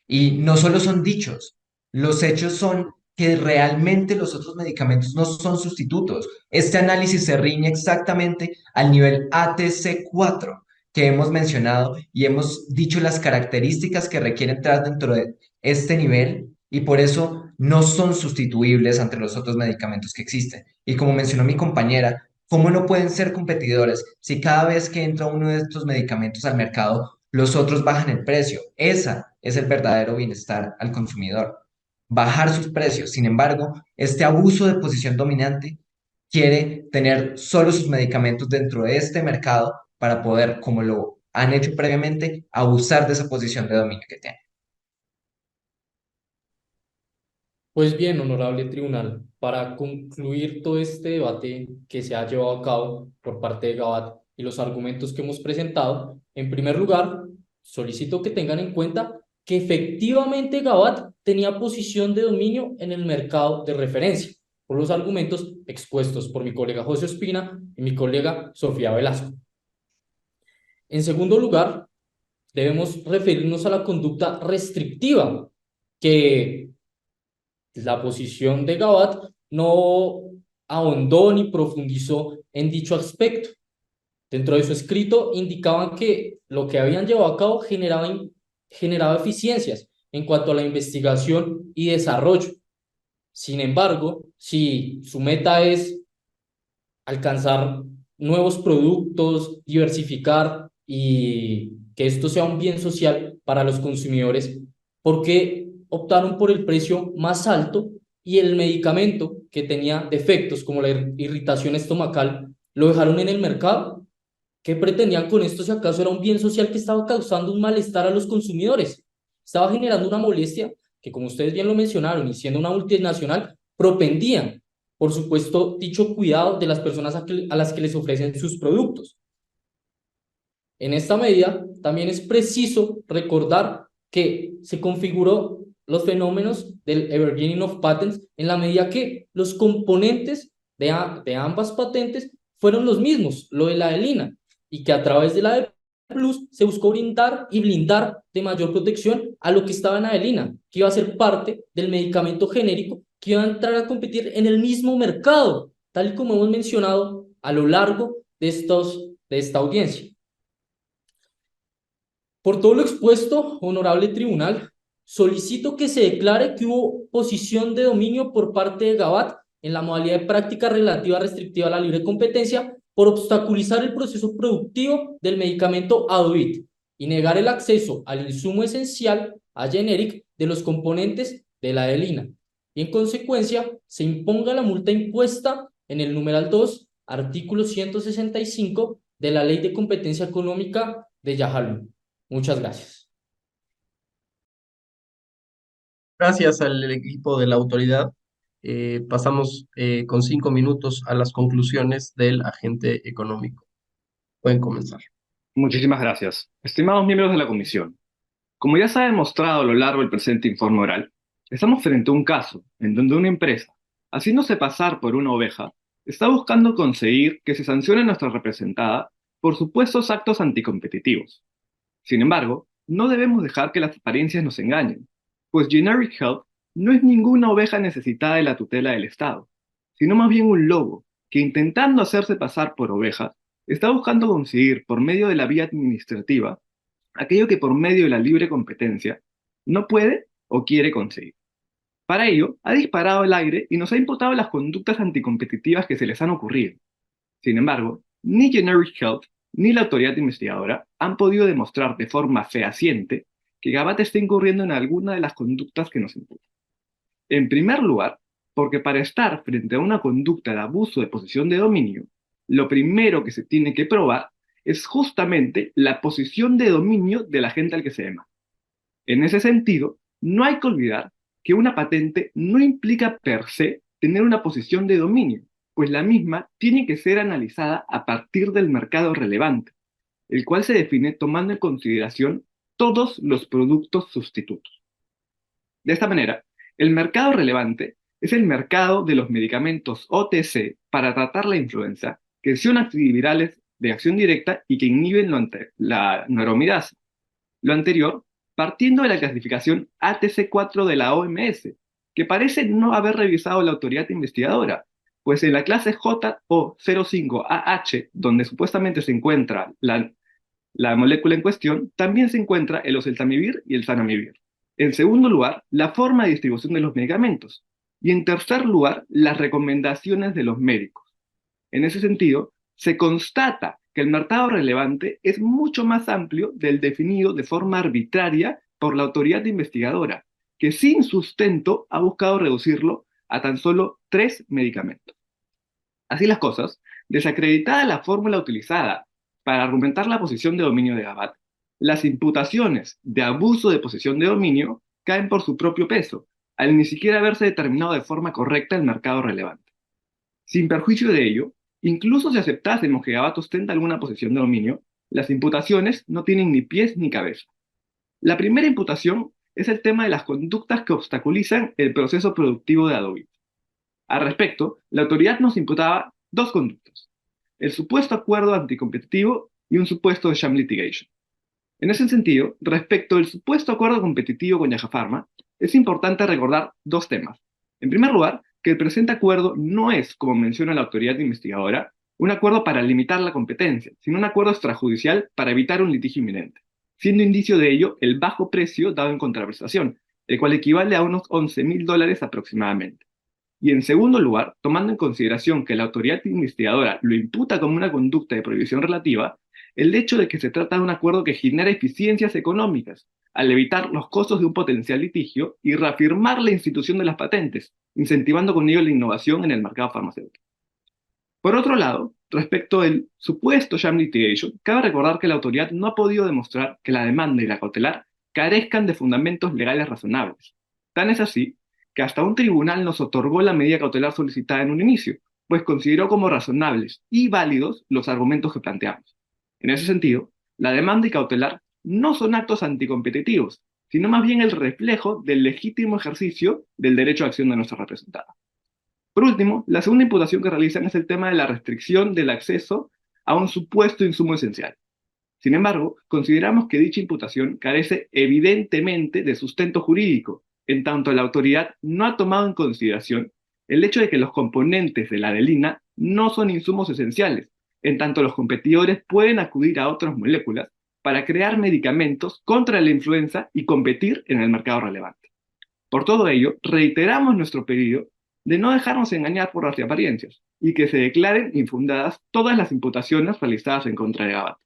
Y no solo son dichos, los hechos son que realmente los otros medicamentos no son sustitutos. Este análisis se riñe exactamente al nivel ATC4 que hemos mencionado y hemos dicho las características que requieren entrar dentro de este nivel y por eso no son sustituibles ante los otros medicamentos que existen. Y como mencionó mi compañera, ¿cómo no pueden ser competidores si cada vez que entra uno de estos medicamentos al mercado los otros bajan el precio? Esa es el verdadero bienestar al consumidor, bajar sus precios. Sin embargo, este abuso de posición dominante quiere tener solo sus medicamentos dentro de este mercado para poder, como lo han hecho previamente, abusar de esa posición de dominio que tiene. Pues bien, honorable tribunal, para concluir todo este debate que se ha llevado a cabo por parte de Gabat y los argumentos que hemos presentado, en primer lugar, solicito que tengan en cuenta que efectivamente Gabat tenía posición de dominio en el mercado de referencia, por los argumentos expuestos por mi colega José Ospina y mi colega Sofía Velasco. En segundo lugar, debemos referirnos a la conducta restrictiva que la posición de Gabat no ahondó ni profundizó en dicho aspecto. Dentro de su escrito indicaban que lo que habían llevado a cabo generaba eficiencias en cuanto a la investigación y desarrollo. Sin embargo, si su meta es alcanzar nuevos productos, diversificar y que esto sea un bien social para los consumidores, ¿por qué optaron por el precio más alto y el medicamento que tenía defectos como la irritación estomacal lo dejaron en el mercado? ¿Qué pretendían con esto si acaso era un bien social que estaba causando un malestar a los consumidores? Estaba generando una molestia que, como ustedes bien lo mencionaron, y siendo una multinacional, propendían, por supuesto, dicho cuidado de las personas a las que les ofrecen sus productos. En esta medida, también es preciso recordar que se configuró los fenómenos del evergreening of patents en la medida que los componentes de ambas patentes fueron los mismos, lo de la adelina, y que a través de la AD Plus se buscó brindar y blindar de mayor protección a lo que estaba en adelina, que iba a ser parte del medicamento genérico que iba a entrar a competir en el mismo mercado, tal y como hemos mencionado a lo largo de esta audiencia. Por todo lo expuesto, honorable tribunal, solicito que se declare que hubo posición de dominio por parte de Gabat en la modalidad de práctica relativa restrictiva a la libre competencia por obstaculizar el proceso productivo del medicamento Aduit y negar el acceso al insumo esencial a generic de los componentes de la adelina. Y en consecuencia, se imponga la multa impuesta en el numeral 2, artículo 165 de la Ley de Competencia Económica de Yajalú. Muchas gracias. Gracias al equipo de la autoridad. Pasamos con 5 minutos a las conclusiones del agente económico. Pueden comenzar. Muchísimas gracias. Estimados miembros de la comisión, como ya se ha demostrado a lo largo del presente informe oral, estamos frente a un caso en donde una empresa, haciéndose pasar por una oveja, está buscando conseguir que se sancione a nuestra representada por supuestos actos anticompetitivos. Sin embargo, no debemos dejar que las apariencias nos engañen, pues Generic Health no es ninguna oveja necesitada de la tutela del Estado, sino más bien un lobo que, intentando hacerse pasar por oveja, está buscando conseguir por medio de la vía administrativa aquello que por medio de la libre competencia no puede o quiere conseguir. Para ello, ha disparado al aire y nos ha imputado las conductas anticompetitivas que se les han ocurrido. Sin embargo, ni Generic Health ni la autoridad investigadora han podido demostrar de forma fehaciente que Gabat está incurriendo en alguna de las conductas que nos imputan. En primer lugar, porque para estar frente a una conducta de abuso de posición de dominio, lo primero que se tiene que probar es justamente la posición de dominio del agente al que se demanda. En ese sentido, no hay que olvidar que una patente no implica per se tener una posición de dominio, pues la misma tiene que ser analizada a partir del mercado relevante, el cual se define tomando en consideración todos los productos sustitutos. De esta manera, el mercado relevante es el mercado de los medicamentos OTC para tratar la influenza, que son antivirales de acción directa y que inhiben la neuraminidasa. Lo anterior, partiendo de la clasificación ATC4 de la OMS, que parece no haber revisado la autoridad investigadora, pues en la clase JO05AH, donde supuestamente se encuentra la molécula en cuestión, también se encuentra el oseltamivir y el zanamivir. En segundo lugar, la forma de distribución de los medicamentos. Y en tercer lugar, las recomendaciones de los médicos. En ese sentido, se constata que el mercado relevante es mucho más amplio del definido de forma arbitraria por la autoridad investigadora, que sin sustento ha buscado reducirlo a tan solo 3 medicamentos. Así las cosas, desacreditada la fórmula utilizada para argumentar la posición de dominio de Gabat, las imputaciones de abuso de posición de dominio caen por su propio peso, al ni siquiera haberse determinado de forma correcta el mercado relevante. Sin perjuicio de ello, incluso si aceptásemos que Gabat ostenta alguna posición de dominio, las imputaciones no tienen ni pies ni cabeza. La primera imputación es el tema de las conductas que obstaculizan el proceso productivo de Adobe. Al respecto, la autoridad nos imputaba 2 conductas: el supuesto acuerdo anticompetitivo y un supuesto de sham litigation. En ese sentido, respecto al supuesto acuerdo competitivo con Yaja Pharma, es importante recordar 2 temas. En primer lugar, que el presente acuerdo no es, como menciona la autoridad investigadora, un acuerdo para limitar la competencia, sino un acuerdo extrajudicial para evitar un litigio inminente, siendo indicio de ello el bajo precio dado en contraprestación, el cual equivale a unos $11.000 aproximadamente. Y en segundo lugar, tomando en consideración que la autoridad investigadora lo imputa como una conducta de prohibición relativa, el hecho de que se trata de un acuerdo que genera eficiencias económicas, al evitar los costos de un potencial litigio y reafirmar la institución de las patentes, incentivando con ello la innovación en el mercado farmacéutico. Por otro lado, respecto al supuesto sham litigation, cabe recordar que la autoridad no ha podido demostrar que la demanda y la cautelar carezcan de fundamentos legales razonables. Tan es así que hasta un tribunal nos otorgó la medida cautelar solicitada en un inicio, pues consideró como razonables y válidos los argumentos que planteamos. En ese sentido, la demanda y cautelar no son actos anticompetitivos, sino más bien el reflejo del legítimo ejercicio del derecho a acción de nuestra representada. Por último, la segunda imputación que realizan es el tema de la restricción del acceso a un supuesto insumo esencial. Sin embargo, consideramos que dicha imputación carece evidentemente de sustento jurídico, en tanto la autoridad no ha tomado en consideración el hecho de que los componentes de la adelina no son insumos esenciales, en tanto los competidores pueden acudir a otras moléculas para crear medicamentos contra la influenza y competir en el mercado relevante. Por todo ello, reiteramos nuestro pedido de no dejarnos engañar por las apariencias y que se declaren infundadas todas las imputaciones realizadas en contra de Gabat.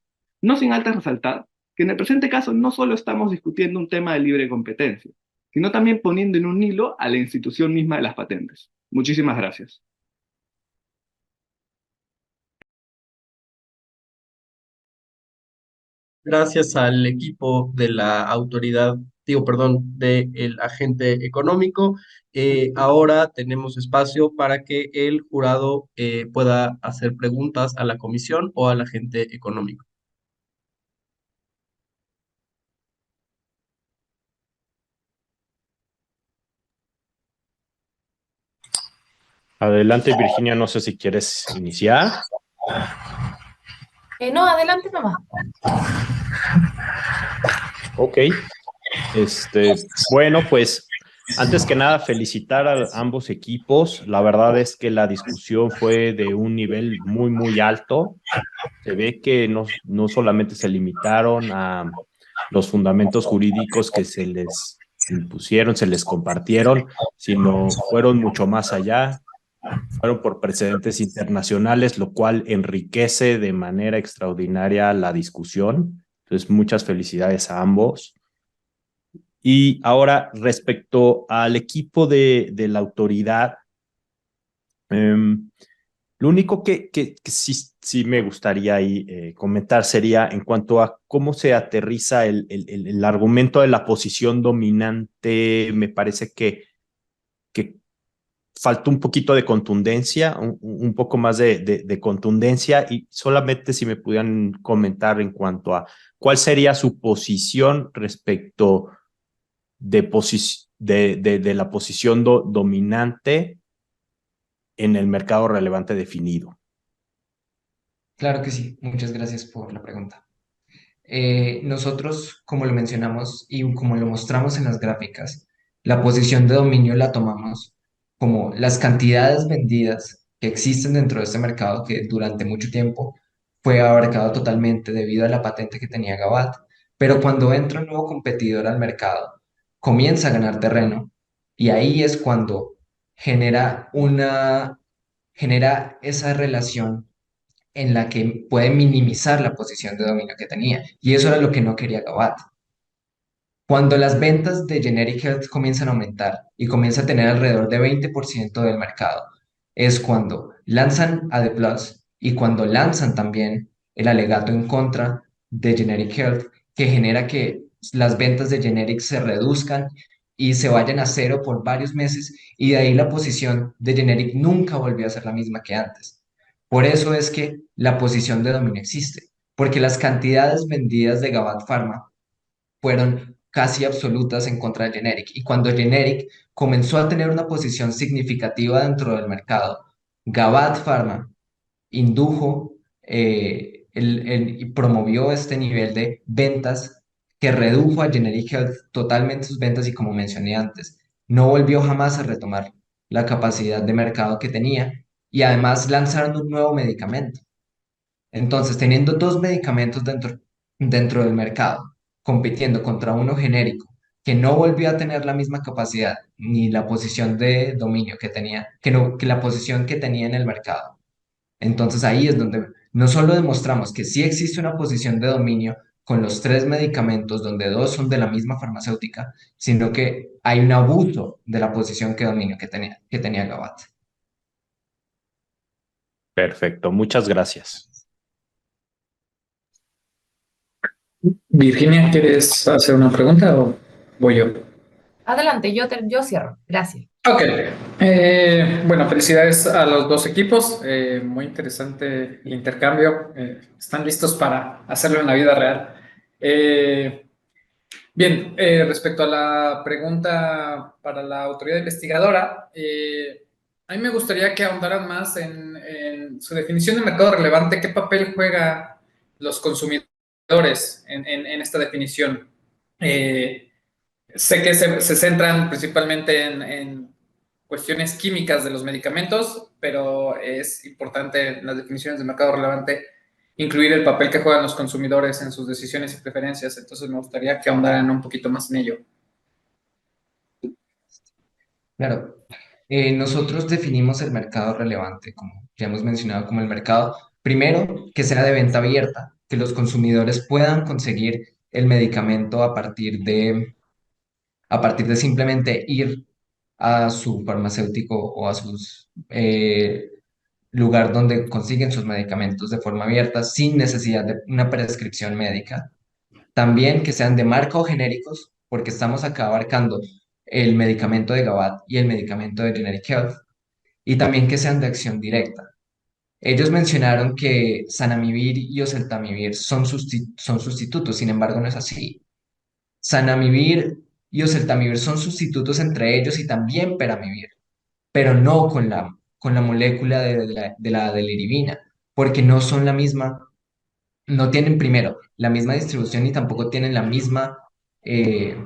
No sin antes resaltar que en el presente caso no solo estamos discutiendo un tema de libre competencia, sino también poniendo en un hilo a la institución misma de las patentes. Muchísimas gracias. Gracias al equipo de la autoridad, digo, perdón, del agente económico. Ahora tenemos espacio para que el jurado pueda hacer preguntas a la comisión o al agente económico. Adelante, Virginia, no sé si quieres iniciar. No, adelante nomás. Ok. Bueno, pues antes que nada felicitar a ambos equipos. La verdad es que la discusión fue de un nivel muy, muy alto. Se ve que no solamente se limitaron a los fundamentos jurídicos que se les impusieron, se les compartieron, sino fueron mucho más allá. Fueron por precedentes internacionales, lo cual enriquece de manera extraordinaria la discusión. Entonces, muchas felicidades a ambos. Y ahora, respecto al equipo de la autoridad, Lo único que sí me gustaría ahí comentar sería en cuanto a cómo se aterriza el argumento de la posición dominante. Me parece que falta un poquito de contundencia, un poco más de contundencia, y solamente si me pudieran comentar en cuanto a cuál sería su posición respecto de la posición dominante en el mercado relevante definido. Claro que sí, muchas gracias por la pregunta. Nosotros, como lo mencionamos y como lo mostramos en las gráficas, la posición de dominio la tomamos como las cantidades vendidas que existen dentro de este mercado que durante mucho tiempo fue abarcado totalmente debido a la patente que tenía Gabat. Pero cuando entra un nuevo competidor al mercado, comienza a ganar terreno y ahí es cuando genera genera esa relación en la que puede minimizar la posición de dominio que tenía. Y eso era lo que no quería Gabat. Cuando las ventas de Generic Health comienzan a aumentar y comienza a tener alrededor de 20% del mercado, es cuando lanzan a The Plus y cuando lanzan también el alegato en contra de Generic Health, que genera que las ventas de Generic se reduzcan y se vayan a cero por varios meses, y de ahí la posición de Generic nunca volvió a ser la misma que antes. Por eso es que la posición de dominio existe, porque las cantidades vendidas de Gabat Pharma fueron casi absolutas en contra de Generic. Y cuando Generic comenzó a tener una posición significativa dentro del mercado, Gabat Pharma indujo y promovió este nivel de ventas que redujo a Generic Health totalmente sus ventas, y como mencioné antes, no volvió jamás a retomar la capacidad de mercado que tenía, y además lanzaron un nuevo medicamento. Entonces, teniendo dos medicamentos dentro del mercado, compitiendo contra uno genérico, que no volvió a tener la misma capacidad ni la posición de dominio que tenía, que la posición que tenía en el mercado. Entonces ahí es donde no solo demostramos que sí existe una posición de dominio con los tres medicamentos, donde dos son de la misma farmacéutica, sino que hay un abuso de la posición que dominio que tenía Gabat. Perfecto, muchas gracias. Virginia, ¿quieres hacer una pregunta o voy yo? Adelante, yo cierro. Gracias. Ok. Bueno, felicidades a los dos equipos. Muy interesante el intercambio. Están listos para hacerlo en la vida real. Bien, respecto a la pregunta para la autoridad investigadora, a mí me gustaría que ahondaran más en su definición de mercado relevante. ¿Qué papel juega los consumidores en esta definición? Sé que se centran principalmente en cuestiones químicas de los medicamentos, pero es importante en las definiciones de mercado relevante incluir el papel que juegan los consumidores en sus decisiones y preferencias. Entonces me gustaría que ahondaran un poquito más en ello. Claro, nosotros definimos el mercado relevante, como ya hemos mencionado, como el mercado, primero, que sea de venta abierta, que los consumidores puedan conseguir el medicamento a partir de simplemente ir a su farmacéutico o a sus lugar donde consiguen sus medicamentos de forma abierta sin necesidad de una prescripción médica. También que sean de marca o genéricos, porque estamos acá abarcando el medicamento de Gabat y el medicamento de Generic Health. Y también que sean de acción directa. Ellos mencionaron que Sanamivir y Oseltamivir son sustitutos, sin embargo no es así. Sanamivir y Oseltamivir son sustitutos entre ellos y también Peramivir, pero no con la molécula de la deliribina, porque no son la misma, no tienen primero la misma distribución y tampoco tienen eh,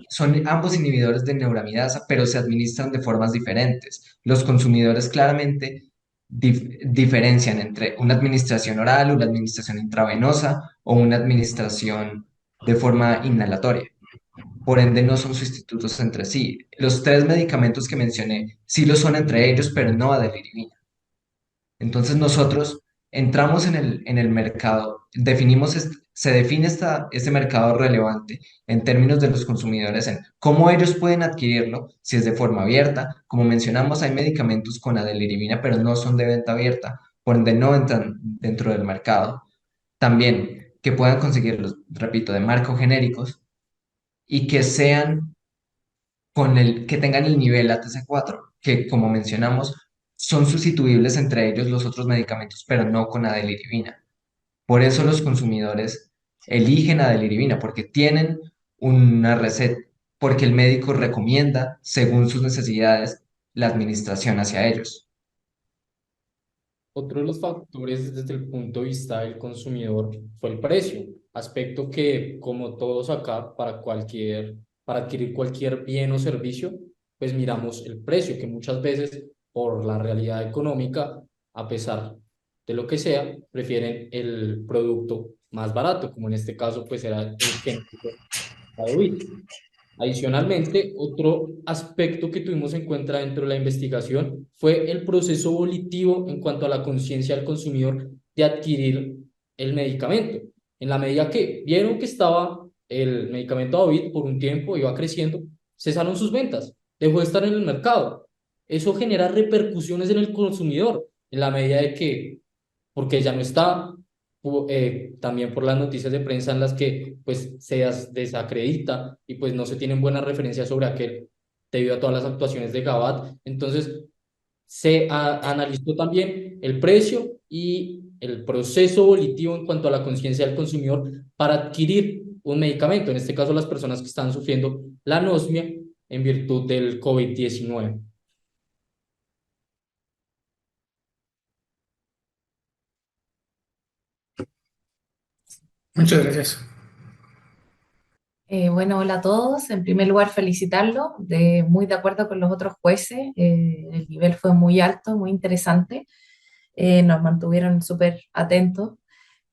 son ambos inhibidores de neuramidasa, pero se administran de formas diferentes. Los consumidores claramente diferencian entre una administración oral, una administración intravenosa o una administración de forma inhalatoria. Por ende, no son sustitutos entre sí. Los tres medicamentos que mencioné sí lo son entre ellos, pero no adeliribina. Entonces nosotros entramos en el mercado, definimos, se define este mercado relevante en términos de los consumidores, en cómo ellos pueden adquirirlo, si es de forma abierta. Como mencionamos, hay medicamentos con adeliribina, pero no son de venta abierta, por ende no entran dentro del mercado. También que puedan conseguirlos, repito, de marcos genéricos y que sean que tengan el nivel ATC4, que como mencionamos, son sustituibles entre ellos los otros medicamentos, pero no con adeliribina. Por eso los consumidores eligen adeliribina, porque tienen una receta, porque el médico recomienda, según sus necesidades, la administración hacia ellos. Otro de los factores desde el punto de vista del consumidor fue el precio, aspecto que, como todos acá, para adquirir cualquier bien o servicio, pues miramos el precio, que muchas veces por la realidad económica, a pesar de lo que sea, prefieren el producto más barato, como en este caso pues era el genérico Adobe. Adicionalmente, otro aspecto que tuvimos en cuenta dentro de la investigación fue el proceso volitivo en cuanto a la conciencia del consumidor de adquirir el medicamento. En la medida que vieron que estaba el medicamento Adovid por un tiempo, iba creciendo, cesaron sus ventas, dejó de estar en el mercado. Eso genera repercusiones en el consumidor, en la medida de que, porque ya no está, también por las noticias de prensa en las que pues se desacredita y pues no se tienen buenas referencias sobre aquel debido a todas las actuaciones de Gabat. Entonces se analizó también el precio y el proceso volitivo en cuanto a la conciencia del consumidor para adquirir un medicamento, en este caso las personas que están sufriendo la anosmia en virtud del COVID-19. Muchas gracias. Bueno, hola a todos. En primer lugar, felicitarlo, muy de acuerdo con los otros jueces. El nivel fue muy alto, muy interesante. Nos mantuvieron súper atentos.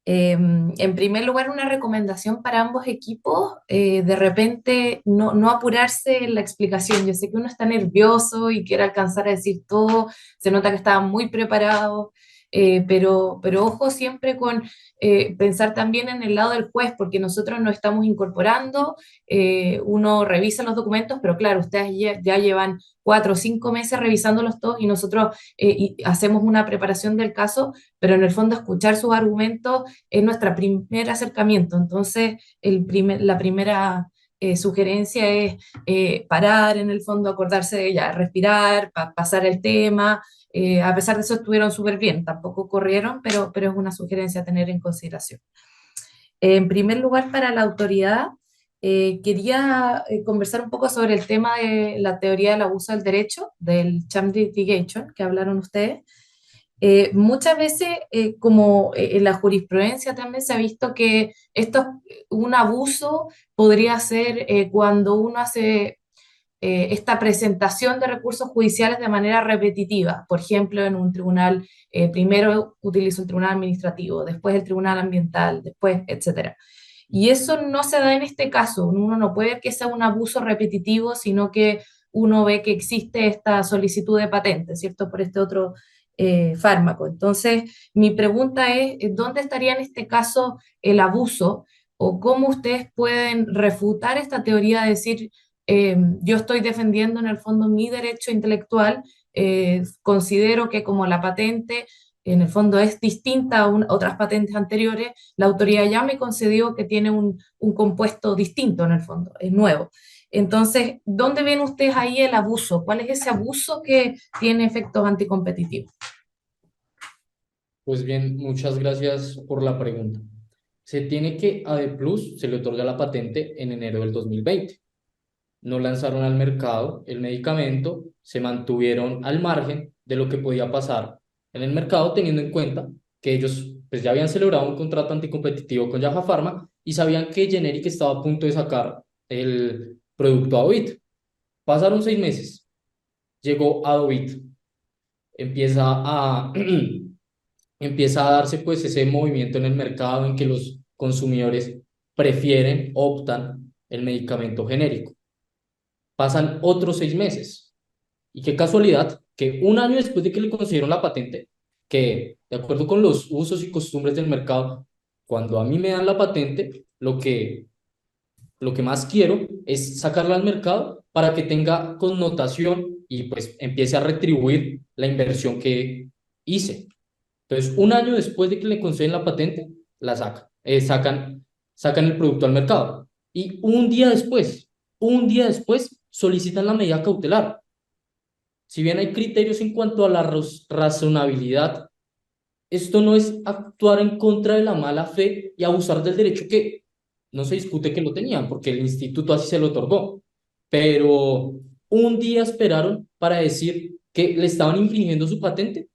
En primer lugar, una recomendación para ambos equipos, de repente no apurarse en la explicación. Yo sé que uno está nervioso y quiere alcanzar a decir todo, se nota que estaban muy preparados, pero ojo siempre con pensar también en el lado del juez, porque nosotros nos estamos incorporando, uno revisa los documentos, pero claro, ustedes ya llevan 4 o 5 meses revisándolos todos y nosotros y hacemos una preparación del caso, pero en el fondo escuchar sus argumentos es nuestro primer acercamiento. Entonces, la primera sugerencia es parar en el fondo, acordarse de ya, respirar, pasar el tema. A pesar de eso estuvieron súper bien, tampoco corrieron, pero es una sugerencia a tener en consideración. En primer lugar, para la autoridad, quería conversar un poco sobre el tema de la teoría del abuso del derecho, del sham litigation, que hablaron ustedes. Muchas veces, como en la jurisprudencia también se ha visto que un abuso podría ser cuando uno hace esta presentación de recursos judiciales de manera repetitiva. Por ejemplo, en un tribunal, primero utilizo el tribunal administrativo, después el tribunal ambiental, después, etcétera. Y eso no se da en este caso. Uno no puede ver que sea un abuso repetitivo, sino que uno ve que existe esta solicitud de patente, ¿cierto? Por este otro fármaco. Entonces, mi pregunta es, ¿dónde estaría en este caso el abuso? ¿O cómo ustedes pueden refutar esta teoría de decir, yo estoy defendiendo en el fondo mi derecho intelectual, considero que como la patente en el fondo es distinta a otras patentes anteriores, la autoridad ya me concedió que tiene un compuesto distinto en el fondo, es nuevo. Entonces, ¿dónde ven ustedes ahí el abuso? ¿Cuál es ese abuso que tiene efectos anticompetitivos? Pues bien, muchas gracias por la pregunta. Se tiene que a D Plus se le otorga la patente en enero del 2020. No lanzaron al mercado el medicamento, se mantuvieron al margen de lo que podía pasar en el mercado, teniendo en cuenta que ellos pues, ya habían celebrado un contrato anticompetitivo con Yaja Pharma y sabían que Generic estaba a punto de sacar el producto Adovid. Pasaron 6 meses, llegó Adovid, empieza a, empieza a darse pues ese movimiento en el mercado en que los consumidores prefieren, optan el medicamento genérico. Pasan otros 6 meses. Y qué casualidad que un año después de que le concedieron la patente, que, de acuerdo con los usos y costumbres del mercado, cuando a mí me dan la patente, lo que más quiero es sacarla al mercado para que tenga connotación y pues empiece a retribuir la inversión que hice. Entonces, un año después de que le conceden la patente, la sacan el producto al mercado. Y un día después, solicitan la medida cautelar. Si bien hay criterios en cuanto a la razonabilidad, esto no es actuar en contra de la mala fe y abusar del derecho que no se discute que lo tenían, porque el instituto así se lo otorgó. Pero un día esperaron para decir que le estaban infringiendo su patente,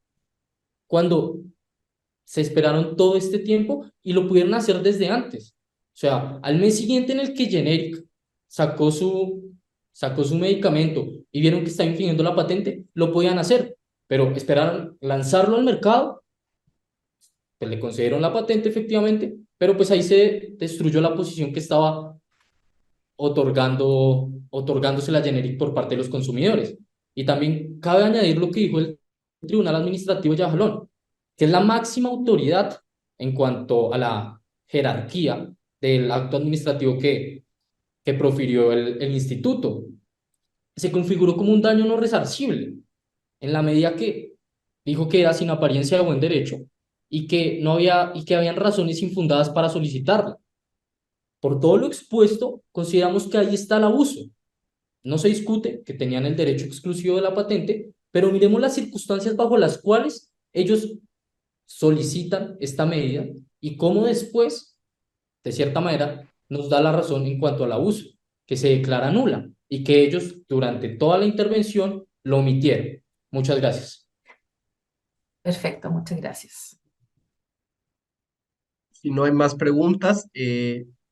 cuando se esperaron todo este tiempo y lo pudieron hacer desde antes. O sea, al mes siguiente en el que Generic sacó su medicamento y vieron que estaba infringiendo la patente, lo podían hacer, pero esperaron lanzarlo al mercado, pues le concedieron la patente efectivamente, pero pues ahí se destruyó la posición que estaba otorgándose la Generic por parte de los consumidores. Y también cabe añadir lo que dijo el Tribunal Administrativo de Yajalón, que es la máxima autoridad en cuanto a la jerarquía del acto administrativo que profirió el instituto. Se configuró como un daño no resarcible, en la medida que dijo que era sin apariencia de buen derecho y que habían razones infundadas para solicitarla. Por todo lo expuesto, consideramos que ahí está el abuso. No se discute que tenían el derecho exclusivo de la patente, pero miremos las circunstancias bajo las cuales ellos solicitan esta medida y cómo después, de cierta manera, nos da la razón en cuanto al abuso, que se declara nula y que ellos durante toda la intervención lo omitieron. Muchas gracias. Perfecto, muchas gracias. Si no hay más preguntas,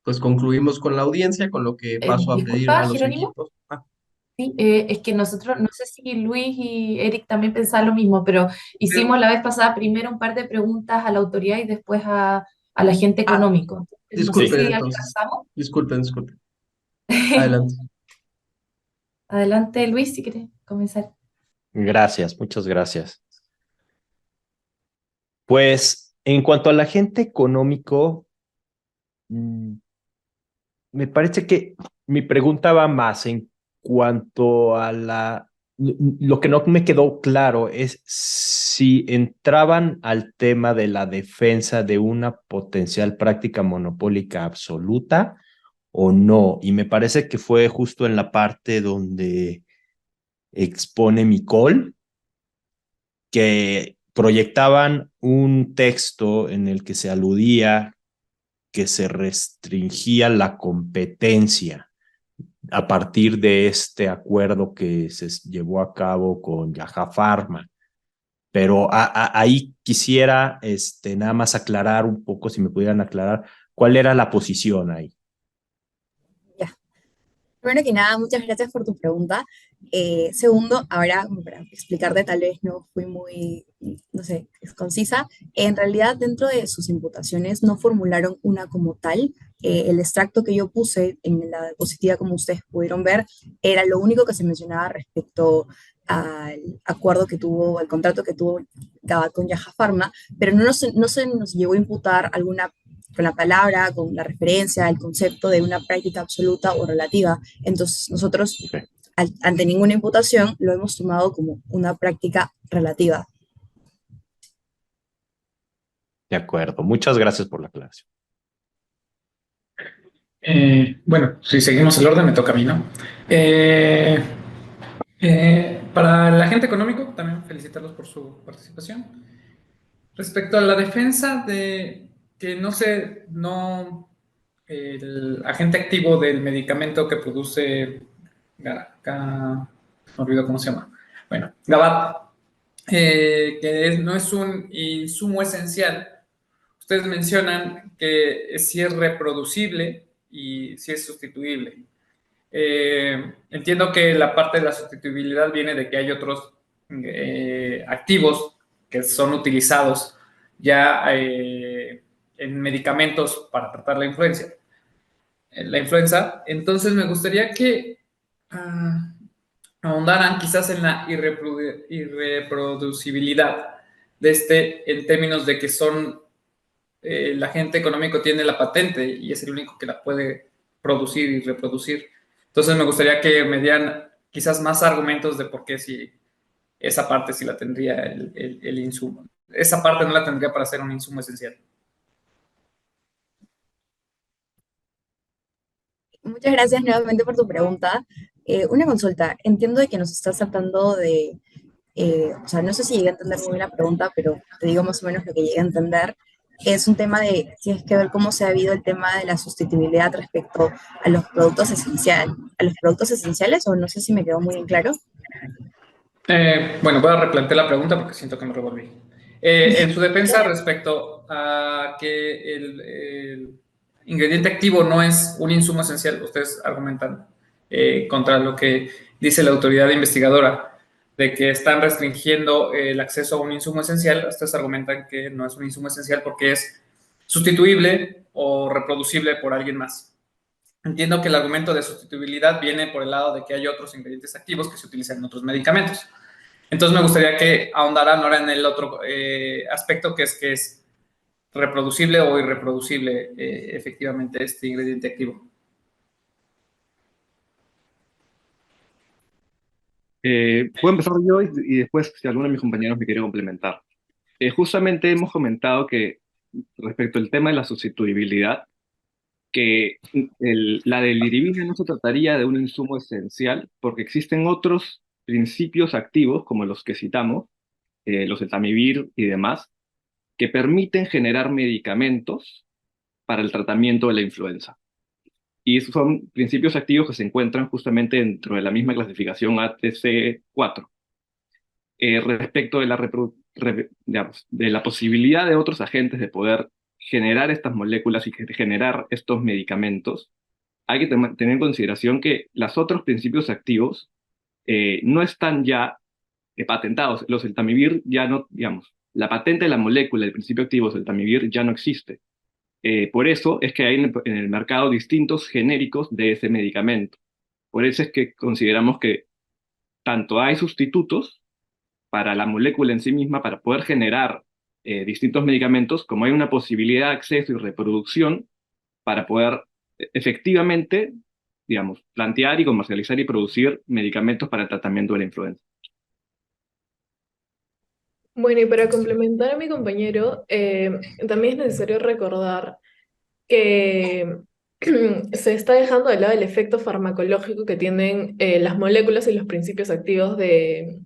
pues concluimos con la audiencia, con lo que paso a pedir Disculpa, a los Jerónimo. equipos. Sí, es que nosotros, no sé si Luis y Eric también pensaban lo mismo, pero hicimos la vez pasada primero un par de preguntas a la autoridad y después al agente económico. Entonces, no sé Disculpen si entonces. alcanzamos. Disculpen. Adelante. Adelante, Luis, si quieres comenzar. Gracias, muchas gracias. Pues en cuanto al agente económico, me parece que mi pregunta va más en cuanto a lo que no me quedó claro es si entraban al tema de la defensa de una potencial práctica monopólica absoluta o no. Y me parece que fue justo en la parte donde expone Micol, que proyectaban un texto en el que se aludía que se restringía la competencia a partir de este acuerdo que se llevó a cabo con Yaha Pharma. Pero ahí quisiera nada más aclarar un poco, si me pudieran aclarar, cuál era la posición ahí. Primero que nada, muchas gracias por tu pregunta. Segundo, ahora para explicarte, tal vez no fui muy, no sé, concisa. En realidad, dentro de sus imputaciones no formularon una como tal. El extracto que yo puse en la diapositiva, como ustedes pudieron ver, era lo único que se mencionaba respecto al acuerdo que tuvo, al contrato que tuvo Gabat con Yaha Pharma, pero no se nos llegó a imputar alguna con la palabra, con la referencia, el concepto de una práctica absoluta o relativa. Entonces, nosotros, ante ninguna imputación, lo hemos tomado como una práctica relativa. De acuerdo. Muchas gracias por la aclaración. Bueno, si seguimos el orden, me toca a mí, ¿no? Para el agente económico, también felicitarlos por su participación. Respecto a la defensa de que el agente activo del medicamento que produce, me olvido cómo se llama, bueno, Gabat, no es un insumo esencial. Ustedes mencionan que sí es reproducible y sí es sustituible. Entiendo que la parte de la sustituibilidad viene de que hay otros activos que son utilizados ya en medicamentos para tratar la influenza. Entonces me gustaría que ahondaran quizás en la irreproducibilidad en términos de que el agente económico tiene la patente y es el único que la puede producir y reproducir. Entonces me gustaría que me dieran quizás más argumentos de por qué si esa parte sí la tendría el insumo. Esa parte no la tendría para ser un insumo esencial. Muchas gracias nuevamente por tu pregunta. Una consulta. Entiendo de que nos estás tratando de, o sea, no sé si llegué a entender muy bien la pregunta, pero te digo más o menos lo que llegué a entender. Es un tema de, tienes que ver cómo se ha habido el tema de la sustituibilidad respecto a los productos esenciales, o no sé si me quedó muy en claro. Bueno, voy a replantear la pregunta porque siento que me revolví. En su defensa respecto a que el ingrediente activo no es un insumo esencial, ustedes argumentan contra lo que dice la autoridad investigadora, de que están restringiendo el acceso a un insumo esencial. Ustedes argumentan que no es un insumo esencial porque es sustituible o reproducible por alguien más. Entiendo que el argumento de sustituibilidad viene por el lado de que hay otros ingredientes activos que se utilizan en otros medicamentos. Entonces me gustaría que ahondaran ahora en el otro aspecto, que es reproducible o irreproducible efectivamente este ingrediente activo. Puedo empezar yo y después si alguno de mis compañeros me quiere complementar. Justamente hemos comentado que respecto al tema de la sustituibilidad, que la deliribina no se trataría de un insumo esencial porque existen otros principios activos, como los que citamos, los etamivir y demás, que permiten generar medicamentos para el tratamiento de la influenza. Y esos son principios activos que se encuentran justamente dentro de la misma clasificación ATC4. Respecto de digamos, de la posibilidad de otros agentes de poder generar estas moléculas y generar estos medicamentos, hay que tener en consideración que los otros principios activos no están ya patentados. Los Eltamivir ya no, digamos, la patente de la molécula, el principio activo del Eltamivir ya no existe. Por eso es que hay en el mercado distintos genéricos de ese medicamento. Por eso es que consideramos que tanto hay sustitutos para la molécula en sí misma para poder generar distintos medicamentos, como hay una posibilidad de acceso y reproducción para poder efectivamente, digamos, plantear y comercializar y producir medicamentos para el tratamiento de la influenza. Bueno, y para complementar a mi compañero, también es necesario recordar que se está dejando de lado el efecto farmacológico que tienen las moléculas y los principios activos de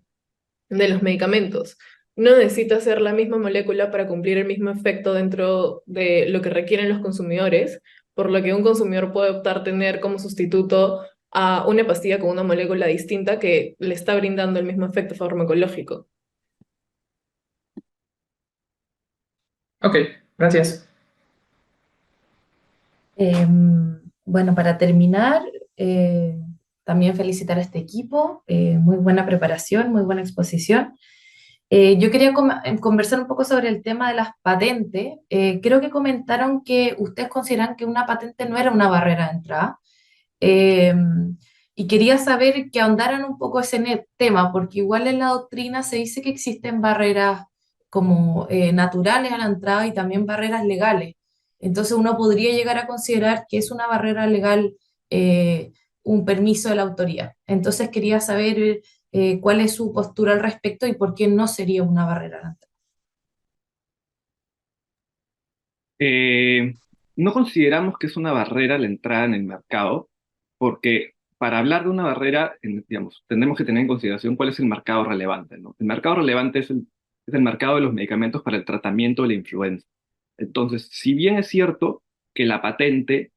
los medicamentos. No necesita ser la misma molécula para cumplir el mismo efecto dentro de lo que requieren los consumidores, por lo que un consumidor puede optar tener como sustituto a una pastilla con una molécula distinta que le está brindando el mismo efecto farmacológico. Ok, gracias. Bueno, para terminar, también felicitar a este equipo, muy buena preparación, muy buena exposición. Yo quería conversar un poco sobre el tema de las patentes. Creo que comentaron que ustedes consideran que una patente no era una barrera de entrada. Eh, y quería saber que ahondaran un poco ese tema, porque igual en la doctrina se dice que existen barreras como naturales a la entrada y también barreras legales. Entonces uno podría llegar a considerar que es una barrera legal un permiso de la autoridad. Entonces quería saber cuál es su postura al respecto y por qué no sería una barrera a la entrada. No consideramos que es una barrera la entrada en el mercado, porque para hablar de una barrera, digamos, tenemos que tener en consideración cuál es el mercado relevante, ¿no? El mercado relevante es el mercado de los medicamentos para el tratamiento de la influenza. Entonces, si bien es cierto que la patente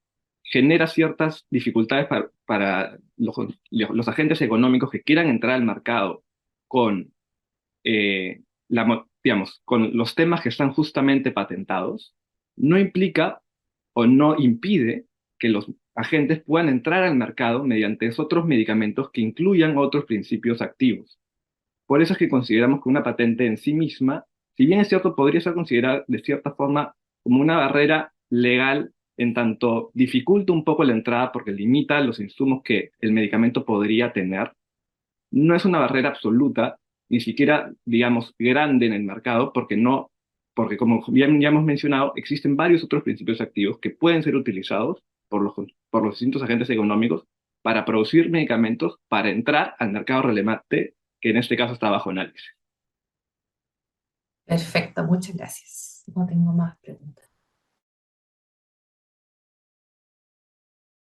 genera ciertas dificultades para los agentes económicos que quieran entrar al mercado con, digamos, con los temas que están justamente patentados, no implica o no impide que los agentes puedan entrar al mercado mediante otros medicamentos que incluyan otros principios activos. Por eso es que consideramos que una patente en sí misma, si bien es cierto, podría ser considerada de cierta forma como una barrera legal, en tanto dificulta un poco la entrada porque limita los insumos que el medicamento podría tener, no es una barrera absoluta ni siquiera, digamos, grande en el mercado, porque como ya hemos mencionado, existen varios otros principios activos que pueden ser utilizados por los distintos agentes económicos para producir medicamentos para entrar al mercado relevante, que en este caso está bajo análisis. Perfecto, muchas gracias. No tengo más preguntas.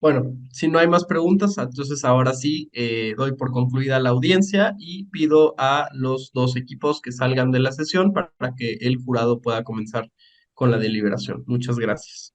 Bueno, si no hay más preguntas, entonces ahora sí doy por concluida la audiencia y pido a los dos equipos que salgan de la sesión para que el jurado pueda comenzar con la deliberación. Muchas gracias.